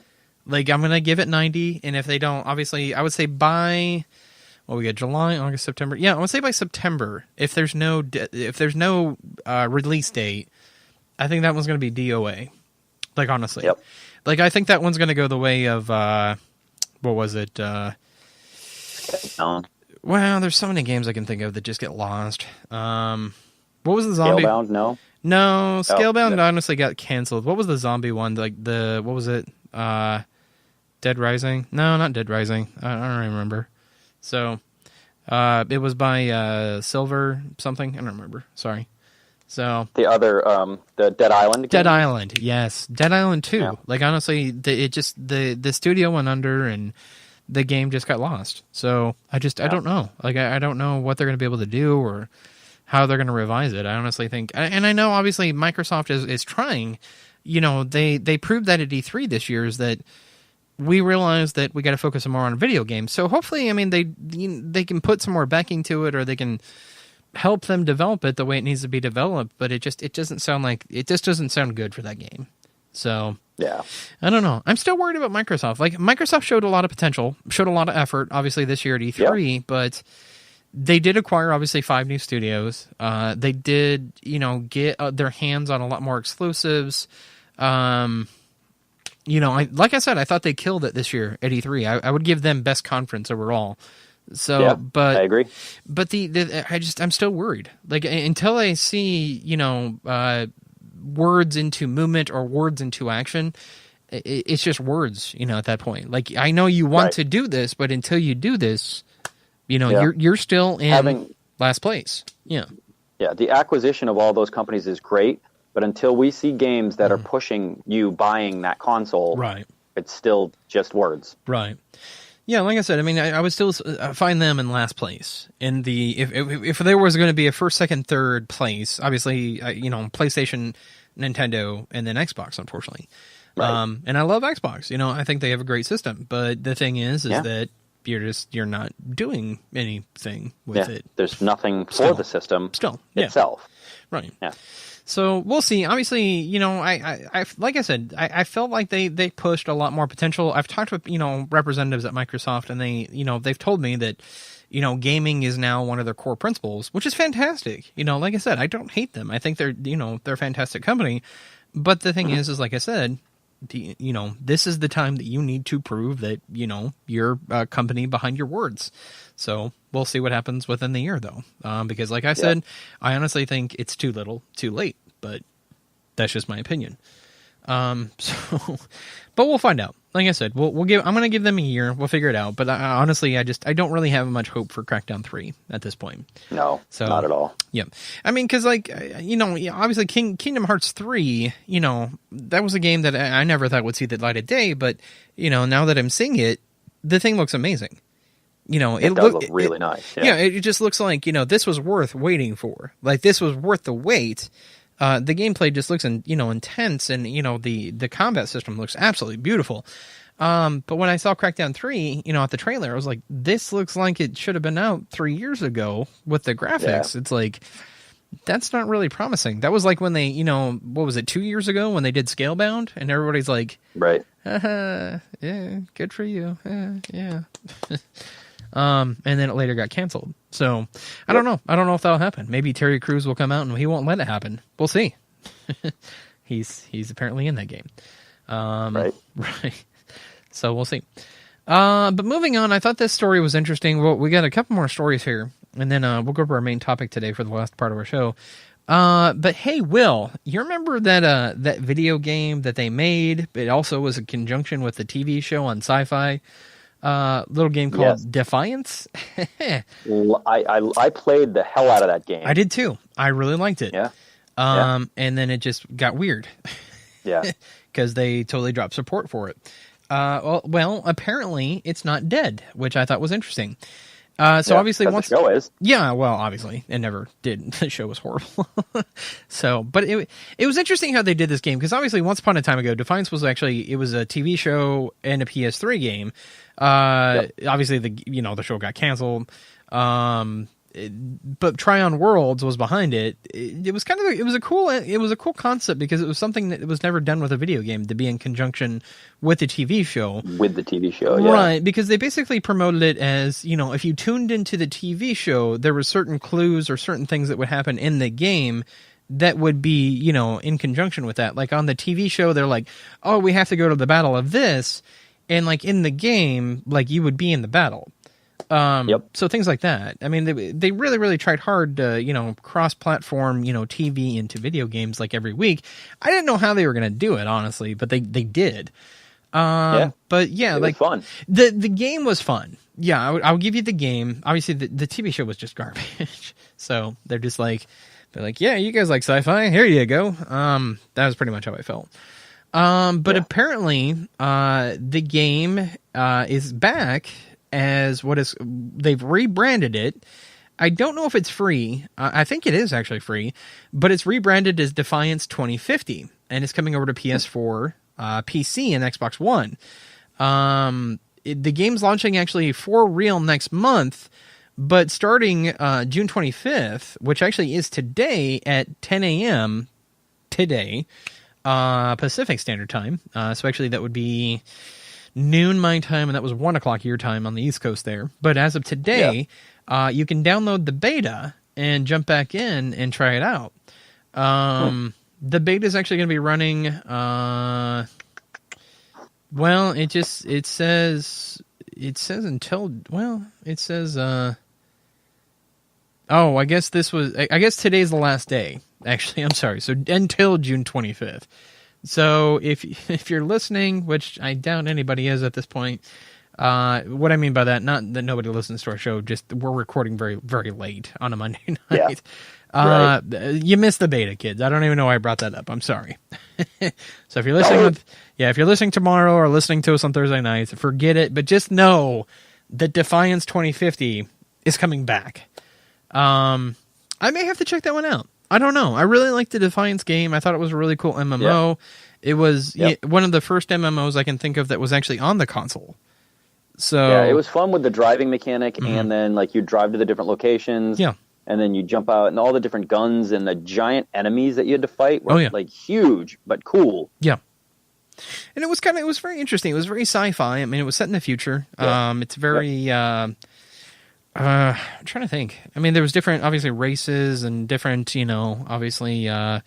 Like, I'm going to give it 90, and if they don't, obviously, I would say by, well, we got July, August, September. Yeah, I would say by September, if there's no release date, I think that one's going to be DOA. Like, honestly. Yep. Like, I think that one's going to go the way of, what was it? Well, there's so many games I can think of that just get lost. What was the zombie? Scalebound, no? No, Scalebound no. Honestly got canceled. What was the zombie one? Like, what was it? Dead Rising? No, not Dead Rising. I don't remember. So, it was by Silver something. I don't remember. Sorry. So the other, the Dead Island game? Dead Island, yes. Dead Island 2. Yeah. Like, honestly, the studio went under and the game just got lost. So, I don't know. Like, I don't know what they're going to be able to do or how they're going to revise it. I honestly think, and I know obviously Microsoft is trying, you know, they proved that at E3 this year is that we realized that we got to focus more on video games. So hopefully, I mean, they can put some more backing to it, or they can help them develop it the way it needs to be developed. But it just doesn't sound good for that game. So yeah, I don't know. I'm still worried about Microsoft. Like, Microsoft showed a lot of potential, showed a lot of effort, obviously this year at E3, but they did acquire obviously 5 new studios. They did, you know, get their hands on a lot more exclusives. You know, like I said, I thought they killed it this year at E3. I would give them best conference overall. So, yeah, but I agree. But I'm still worried. Like, until I see, you know, words into movement or words into action, it's just words, you know, at that point. Like, I know you want to do this, but until you do this, you know, you're still in last place. Yeah. Yeah, the acquisition of all those companies is great, but until we see games that are pushing you buying that console, it's still just words. Right. Yeah, like I said, I mean, I would still find them in last place. In the if there was going to be a first, second, third place, obviously, you know, PlayStation, Nintendo, and then Xbox, unfortunately. Right. And I love Xbox. You know, I think they have a great system. But the thing is that you're not doing anything with it. There's nothing for the system itself. Right. Yeah. So we'll see. Obviously, you know, I like I said, I felt like they pushed a lot more potential. I've talked with, you know, representatives at Microsoft, and they, you know, they've told me that, you know, gaming is now one of their core principles, which is fantastic. You know, like I said, I don't hate them. I think they're a fantastic company. But the thing is like I said, you know, this is the time that you need to prove that, you know, you're a company behind your words. So we'll see what happens within the year, though, because, like I said, I honestly think it's too little, too late. But that's just my opinion. So, but we'll find out. Like I said, I'm going to give them a year. We'll figure it out. But honestly, I don't really have much hope for Crackdown 3 at this point. No, not at all. Yeah, I mean, because, like, you know, obviously Kingdom Hearts 3, you know, that was a game that I never thought would see the light of day. But, you know, now that I'm seeing it, the thing looks amazing. You know, it does look really nice. Yeah, it just looks like, you know, this was worth waiting for. Like, this was worth the wait. The gameplay just looks, intense, and, you know, the combat system looks absolutely beautiful. But when I saw Crackdown 3, you know, at the trailer, I was like, this looks like it should have been out 3 years ago with the graphics. Yeah. It's like, that's not really promising. That was like when they, you know, what was it, 2 years ago when they did Scalebound, and everybody's like, yeah, good for you. Yeah. And then it later got canceled. So I don't know. I don't know if that'll happen. Maybe Terry Crews will come out and he won't let it happen. We'll see. He's apparently in that game. Right. So we'll see. But moving on, I thought this story was interesting. Well, we got a couple more stories here, and then we'll go over our main topic today for the last part of our show. But hey, Will, you remember that video game that they made? It also was in conjunction with the TV show on Sci-Fi. Little game called Defiance. I played the hell out of that game. I did too. I really liked it. Yeah. And then it just got weird. Yeah. Because they totally dropped support for it. Well, apparently it's not dead, which I thought was interesting. Obviously, once the show is. Yeah, well, obviously it never did. The show was horrible. But it was interesting how they did this game, because obviously once upon a time ago, Defiance was actually, it was a TV show and a PS3 game. Obviously the show got canceled. And but Try On Worlds was behind it. It was a cool concept because it was something that was never done with a video game to be in conjunction with the TV show. With the TV show, yeah. Right, because they basically promoted it as, if you tuned into the TV show, there were certain clues or certain things that would happen in the game that would be, in conjunction with that. Like on the TV show, they're like, oh, we have to go to the battle of this. And like in the game, like you would be in the battle. Yep. So things like that. I mean, they really, really tried hard to, cross-platform, TV into video games like every week. I didn't know how they were going to do it, honestly, but they did. But yeah, it like was fun. The game was fun. Yeah, I'll give you the game. Obviously, the TV show was just garbage. So they're like, yeah, you guys like sci-fi? Here you go. That was pretty much how I felt. But apparently, the game is back as they've rebranded it. I don't know if it's free. I think it is actually free, but it's rebranded as Defiance 2050, and it's coming over to PS4, PC, and Xbox One. The game's launching actually for real next month, but starting June 25th, which actually is today at 10 a.m. today, Pacific Standard Time. So actually that would be noon my time, and that was 1 o'clock your time on the East Coast there. But as of today, you can download the beta and jump back in and try it out. The beta is actually going to be running, it says I guess today's the last day. Actually, I'm sorry. So until June 25th. So if you're listening, which I doubt anybody is at this point, what I mean by that, not that nobody listens to our show, just we're recording very, very late on a Monday night. Yeah. You missed the beta, kids. I don't even know why I brought that up. I'm sorry. So if you're listening, if you're listening tomorrow or listening to us on Thursday nights, forget it. But just know that Defiance 2050 is coming back. I may have to check that one out. I don't know. I really liked the Defiance game. I thought it was a really cool MMO. Yep. It was one of the first MMOs I can think of that was actually on the console. So yeah, it was fun with the driving mechanic, and then like you drive to the different locations. Yeah. And then you jump out, and all the different guns and the giant enemies that you had to fight were like huge but cool. Yeah. And it was very interesting. It was very sci-fi. I mean, it was set in the future. Yeah. It's very I'm trying to think. I mean, there was different, obviously, races and different, obviously, I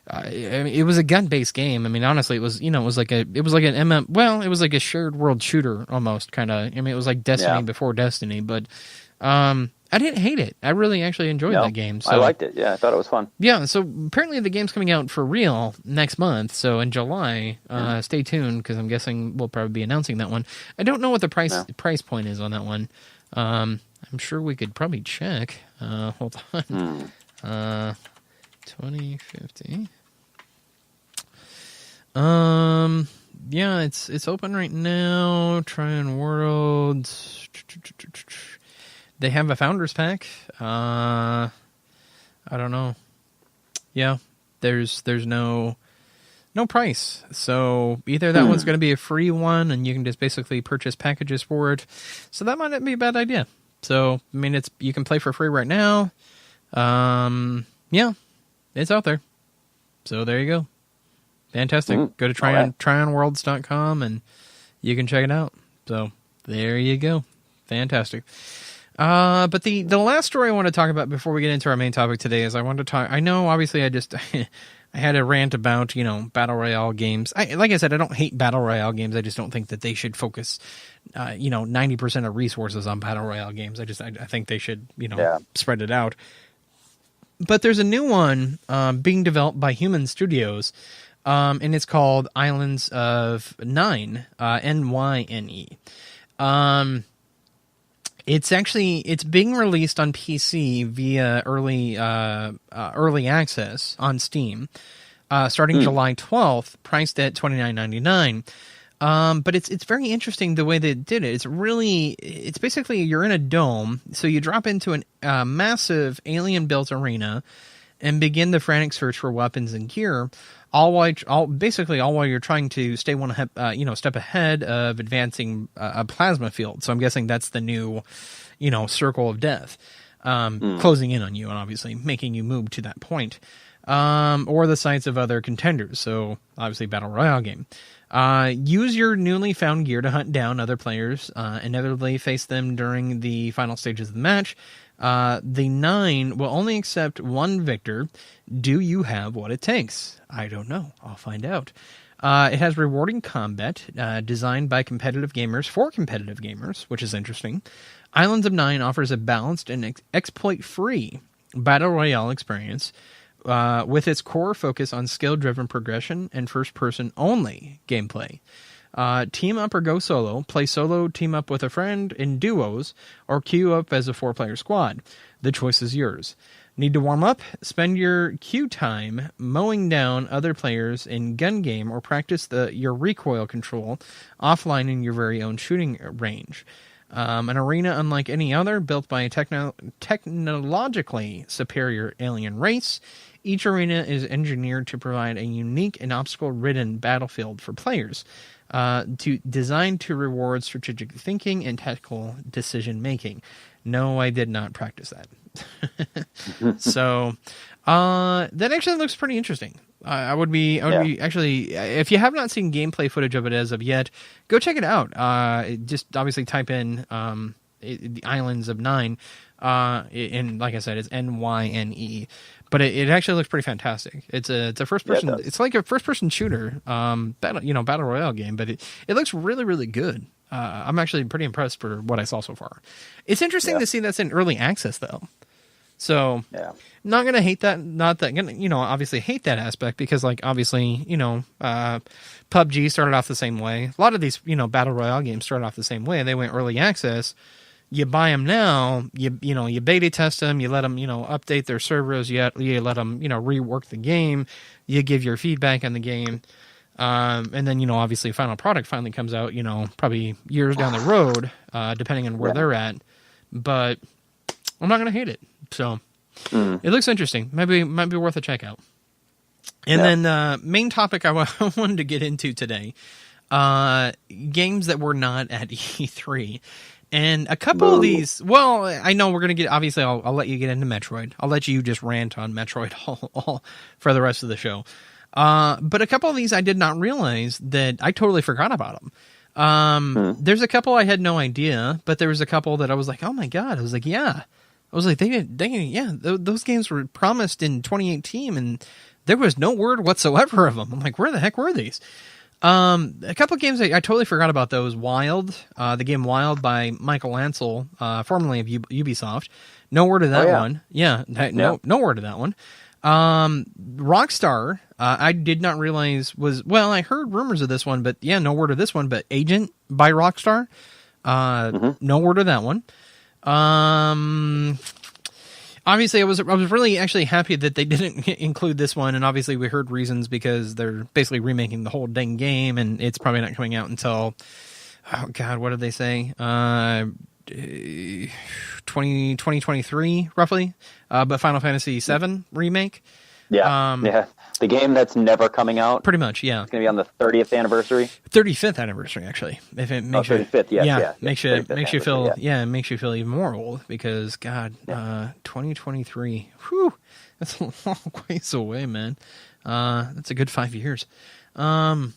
mean, it was a gun-based game. I mean, honestly, it was like a shared world shooter almost, kind of. I mean, it was like Destiny before Destiny, but I didn't hate it. I really actually enjoyed that game. So I liked it. Yeah, I thought it was fun. Yeah, so apparently the game's coming out for real next month. So in July, stay tuned because I'm guessing we'll probably be announcing that one. I don't know what the price point is on that one. I'm sure we could probably check. Hold on. 2050. Yeah, it's open right now. Try On Worlds. They have a founders pack. I don't know. Yeah, there's no price. So either that one's going to be a free one, and you can just basically purchase packages for it. So that might not be a bad idea. So I mean, you can play for free right now. Yeah, it's out there. So there you go. Fantastic. Go to tryonworlds.com and you can check it out. So there you go. Fantastic. But the last story I want to talk about before we get into our main topic today is I want to talk. I know, obviously, I had a rant about battle royale games. Like I said, I don't hate battle royale games. I just don't think that they should focus 90% of resources on battle royale games. I think they should spread it out. But there's a new one being developed by Human Studios, and it's called Islands of Nyne, Nyne. It's being released on PC via early access on Steam, starting July 12th, priced at $29.99. But it's very interesting the way they did it. It's basically you're in a dome, so you drop into a massive alien-built arena and begin the frantic search for weapons and gear, all while you're trying to stay one step ahead of advancing a plasma field. So I'm guessing that's the new, circle of death. closing in on you and obviously making you move to that point. Or the sights of other contenders. So obviously Battle Royale game. Use your newly found gear to hunt down other players, inevitably face them during the final stages of the match. The 9 will only accept one victor. Do you have what it takes? I don't know. I'll find out. It has rewarding combat, designed by competitive gamers for competitive gamers, which is interesting. Islands of 9 offers a balanced and exploit-free Battle Royale experience, with its core focus on skill-driven progression and first-person only gameplay. Team up or go solo, play solo, team up with a friend in duos, or queue up as a 4-player squad. The choice is yours. Need to warm up? Spend your queue time mowing down other players in gun game or practice your recoil control offline in your very own shooting range. An arena unlike any other, built by a technologically superior alien race. Each arena is engineered to provide a unique and obstacle-ridden battlefield for players, designed to reward strategic thinking and tactical decision-making. No, I did not practice that. So, that actually looks pretty interesting. I would be actually, if you have not seen gameplay footage of it as of yet, go check it out. Just obviously type in the Islands of 9, and like I said, it's NYNE. But it actually looks pretty fantastic. It's a first person. It's like a first person shooter, battle royale game. But it looks really, really good. I'm actually pretty impressed for what I saw so far. It's interesting to see that's in early access though. So not gonna hate that. Not that gonna obviously hate that aspect because obviously PUBG started off the same way. A lot of these battle royale games started off the same way. They went early access. You buy them now, you beta test them, you let them, update their servers, you let them, rework the game, you give your feedback on the game, and then, obviously final product finally comes out, probably years down the road, depending on where they're at, but I'm not going to hate it, so it looks interesting, might be worth a check out. And then main topic I wanted to get into today, games that were not at E3. And a couple of these, well, I know we're going to get, obviously, I'll let you get into Metroid. I'll let you just rant on Metroid all for the rest of the show. But a couple of these I did not realize that I totally forgot about them. There's a couple I had no idea, but there was a couple that I was like, oh my God. I was like, yeah. I was like, those games were promised in 2018 and there was no word whatsoever of them. I'm like, where the heck were these? A couple of games I totally forgot about those. Wild, the game Wild by Michael Ansel, formerly of Ubisoft. No word of that one. Yeah, no word of that one. Rockstar, I did not realize I heard rumors of this one, but no word of this one. But Agent by Rockstar, no word of that one. Obviously, I was really actually happy that they didn't include this one, and obviously we heard reasons because they're basically remaking the whole dang game, and it's probably not coming out until, oh God, what did they say? 2023, roughly. But Final Fantasy VII Remake. The game that's never coming out. Pretty much, yeah. It's going to be on the 30th anniversary. 35th anniversary, actually. If it makes 35th, makes you feel makes you feel even more old because God, 2023. Whew, that's a long ways away, man. That's a good 5 years. But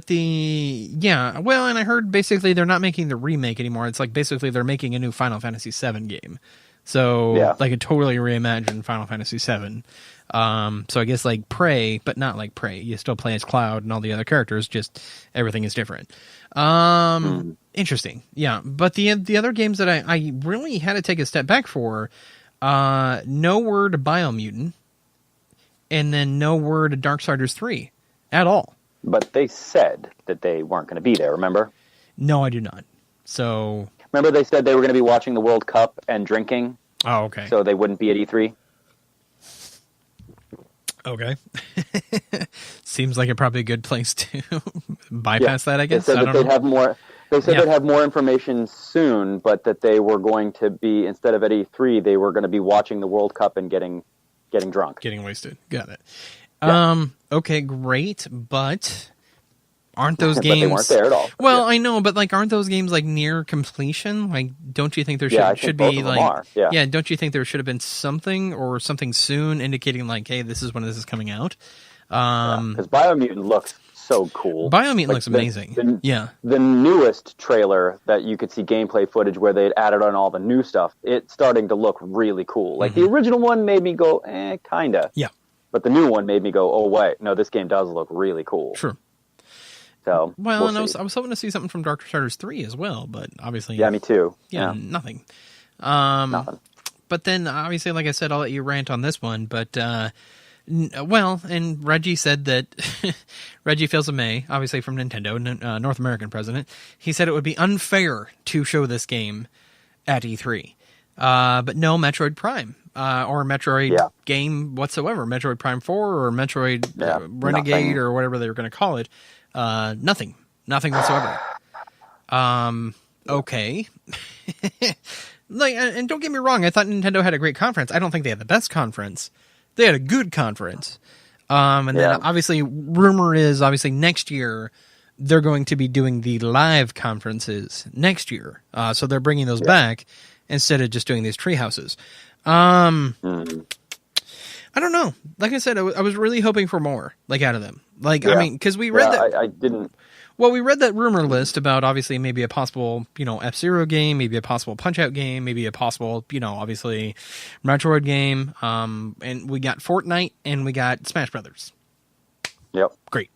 and I heard basically they're not making the remake anymore. It's like basically they're making a new Final Fantasy VII game. So like a totally reimagined Final Fantasy VII. So I guess like Prey, but not like Prey. You still play as Cloud and all the other characters, just everything is different. Interesting. Yeah. But the other games that I really had to take a step back for, no word to Biomutant, and then no word to Darksiders 3 at all. But they said that they weren't going to be there, remember? No, I do not. So remember they said they were going to be watching the World Cup and drinking? Oh, okay. So they wouldn't be at E3? Okay. Seems like probably a good place to bypass that, I guess. They said they'd have more. They said they'd have more information soon, but that they were going to be, instead of at E3, they were going to be watching the World Cup and getting drunk. Getting wasted. Got it. Yeah. Okay, great. But aren't those games? But they weren't there at all. Well, I know, but like, aren't those games like near completion? Like, don't you think there should be like, don't you think there should have been something or something soon indicating like, hey, this is when this is coming out? Because Biomutant looks so cool. Biomutant looks amazing. The newest trailer that you could see gameplay footage where they had added on all the new stuff, it's starting to look really cool. Like the original one made me go, kinda. Yeah. But the new one made me go, oh wait, no, this game does look really cool. Sure. So I was hoping to see something from Darksiders 3 as well, but obviously, me too. Nothing. Nothing. But then, obviously, like I said, I'll let you rant on this one. But and Reggie said that Reggie Fils-Aimé, obviously from Nintendo, North American president, he said it would be unfair to show this game at E3. But no Metroid Prime or Metroid game whatsoever, Metroid Prime 4 or Metroid Renegade nothing. Or whatever they were going to call it. Nothing whatsoever. Okay. Like, and don't get me wrong, I thought Nintendo had a great conference. I don't think they had the best conference. They had a good conference. Then obviously, rumor is obviously next year they're going to be doing the live conferences next year. So they're bringing those back instead of just doing these tree houses. I don't know. Like I said, I was really hoping for more, like, out of them. Like, I mean, because we read that. I didn't. Well, we read that rumor list about obviously maybe a possible, F-Zero game, maybe a possible Punch-Out game, maybe a possible, obviously Metroid game. And we got Fortnite and we got Smash Brothers. Yep. Great.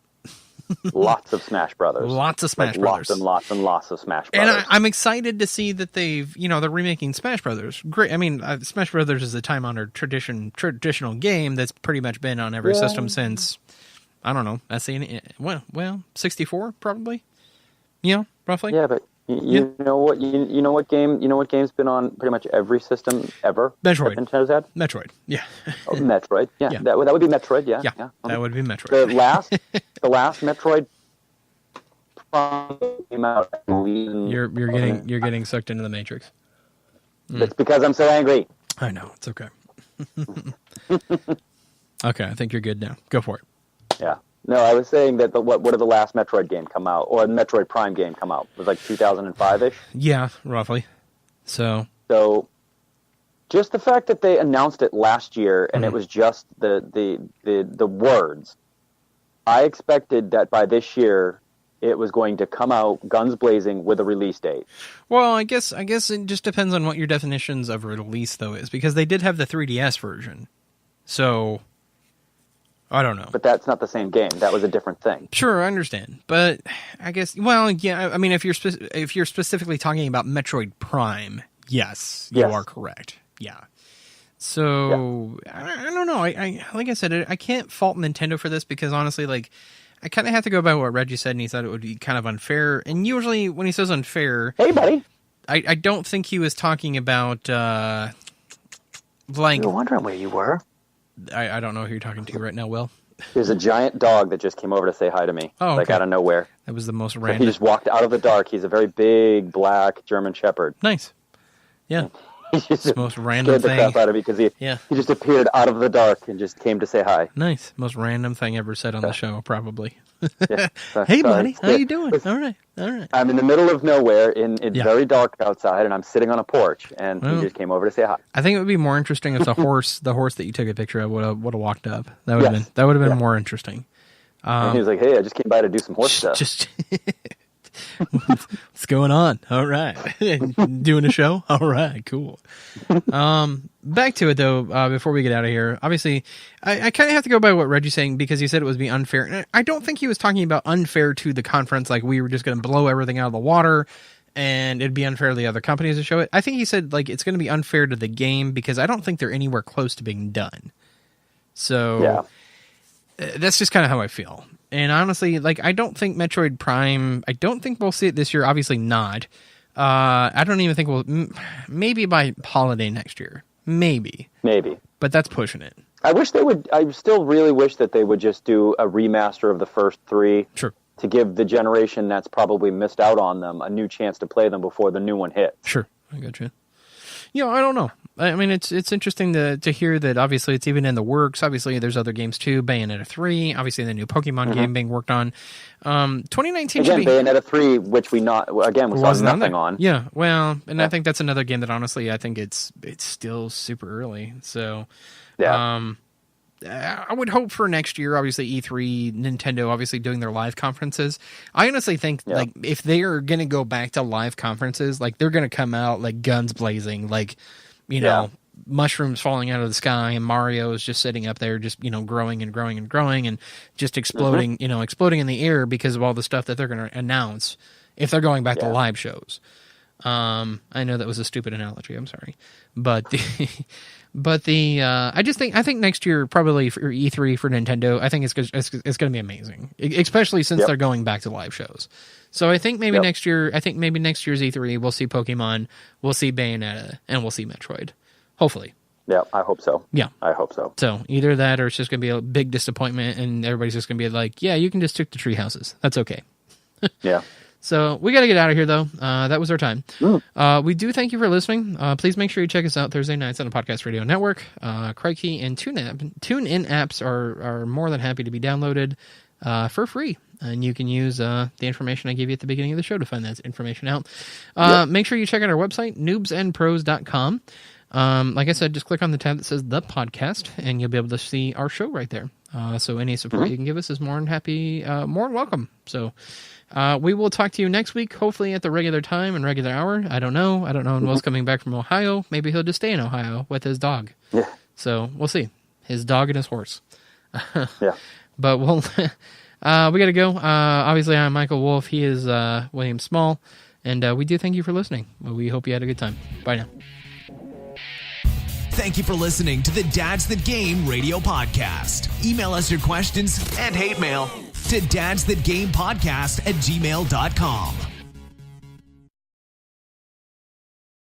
Lots of Smash Brothers. Lots of Smash Brothers. Lots and lots of Smash Brothers. And I'm excited to see that they've, they're remaking Smash Brothers. Great. I mean, Smash Brothers is a time-honored traditional game that's pretty much been on every system since, I don't know, well, 64 probably. Roughly. Yeah, but you know what game's been on pretty much every system ever? Metroid. That Nintendo's had? Metroid. Yeah. Oh, Metroid. Yeah. That would be Metroid. Yeah. Yeah. That would be Metroid. The last Metroid came out. You're getting sucked into the Matrix. That's because I'm so angry. I know, it's okay. Okay, I think you're good now. Go for it. Yeah. No, I was saying that what did the last Metroid game come out, or the Metroid Prime game come out? It was like 2005-ish? Yeah, roughly. So just the fact that they announced it last year and it was just the words, I expected that by this year it was going to come out guns blazing with a release date. Well, I guess it just depends on what your definitions of release, though, is, because they did have the 3DS version. So I don't know. But that's not the same game. That was a different thing. Sure, I understand. But I guess, well, yeah, I mean, if you're specifically talking about Metroid Prime, yes, you are correct. Yeah. So, I don't know. I like I said, I can't fault Nintendo for this because, honestly, like, I kind of have to go by what Reggie said, and he thought it would be kind of unfair. And usually, when he says unfair... Hey, buddy! I don't think he was talking about, like... You were wondering where you were. I don't know who you're talking to right now, Will. There's a giant dog that just came over to say hi to me. Oh, okay. Like, out of nowhere. That was the most random... He just walked out of the dark. He's a very big, black German Shepherd. Nice. Yeah. He just the most random scared the crap out of me because he just appeared out of the dark and just came to say hi. Nice. Most random thing ever said on the show, probably. Yeah. Hey, buddy. How you doing? All right. I'm in the middle of nowhere. It's very dark outside, and I'm sitting on a porch, and he just came over to say hi. I think it would be more interesting if the horse that you took a picture of would have walked up. That would have been more interesting. And he was like, "Hey, I just came by to do some horse stuff." What's going on? All right. Doing a show? All right, cool. Back to it, though, before we get out of here. Obviously, I kind of have to go by what Reggie's saying because he said it would be unfair. And I don't think he was talking about unfair to the conference, like we were just going to blow everything out of the water and it'd be unfair to the other companies to show it. I think he said, like, it's going to be unfair to the game because I don't think they're anywhere close to being done. So that's just kind of how I feel. And honestly, like, I don't think Metroid Prime, I don't think we'll see it this year. Obviously not. I don't even think we'll, maybe by holiday next year. Maybe. But that's pushing it. I still really wish that they would just do a remaster of the first three. Sure. To give the generation that's probably missed out on them a new chance to play them before the new one hits. Sure. I got you. I don't know. I mean, it's interesting to hear that obviously it's even in the works. Obviously, there's other games too. Bayonetta 3, obviously the new Pokemon game being worked on. 2019 again, Bayonetta 3, which we saw nothing on. Yeah, well, and I think that's another game that honestly, I think it's still super early. So, I would hope for next year, obviously E3, Nintendo obviously doing their live conferences. I honestly think like if they are going to go back to live conferences, like they're going to come out like guns blazing, like, you know, mushrooms falling out of the sky and Mario is just sitting up there just, you know, growing and growing and growing and just exploding, you know, exploding in the air because of all the stuff that they're going to announce if they're going back to live shows. I know that was a stupid analogy. I'm sorry. But I think next year probably for E3 for Nintendo, I think it's going to be amazing, especially since they're going back to live shows. So I think maybe next year's E3 we'll see Pokemon, we'll see Bayonetta, and we'll see Metroid. Hopefully. Yeah, I hope so. Yeah. I hope so. So either that or it's just going to be a big disappointment and everybody's just going to be like, yeah, you can just stick to tree houses. That's okay. Yeah. So we got to get out of here, though. That was our time. We do thank you for listening. Please make sure you check us out Thursday nights on the Podcast Radio Network. Crikey and TuneIn apps are more than happy to be downloaded for free. And you can use the information I gave you at the beginning of the show to find that information out. Make sure you check out our website, noobsandpros.com. Like I said, just click on the tab that says The Podcast, and you'll be able to see our show right there. So any support you can give us is more than welcome. So we will talk to you next week, hopefully at the regular time and regular hour. I don't know. When Will's coming back from Ohio. Maybe he'll just stay in Ohio with his dog. Yeah. So we'll see. His dog and his horse. Yeah. But we'll... we got to go. Obviously, I'm Michael Wolf. He is William Small. And we do thank you for listening. We hope you had a good time. Bye now. Thank you for listening to the Dads That Game radio podcast. Email us your questions and hate mail to dadsthatgamepodcast@gmail.com.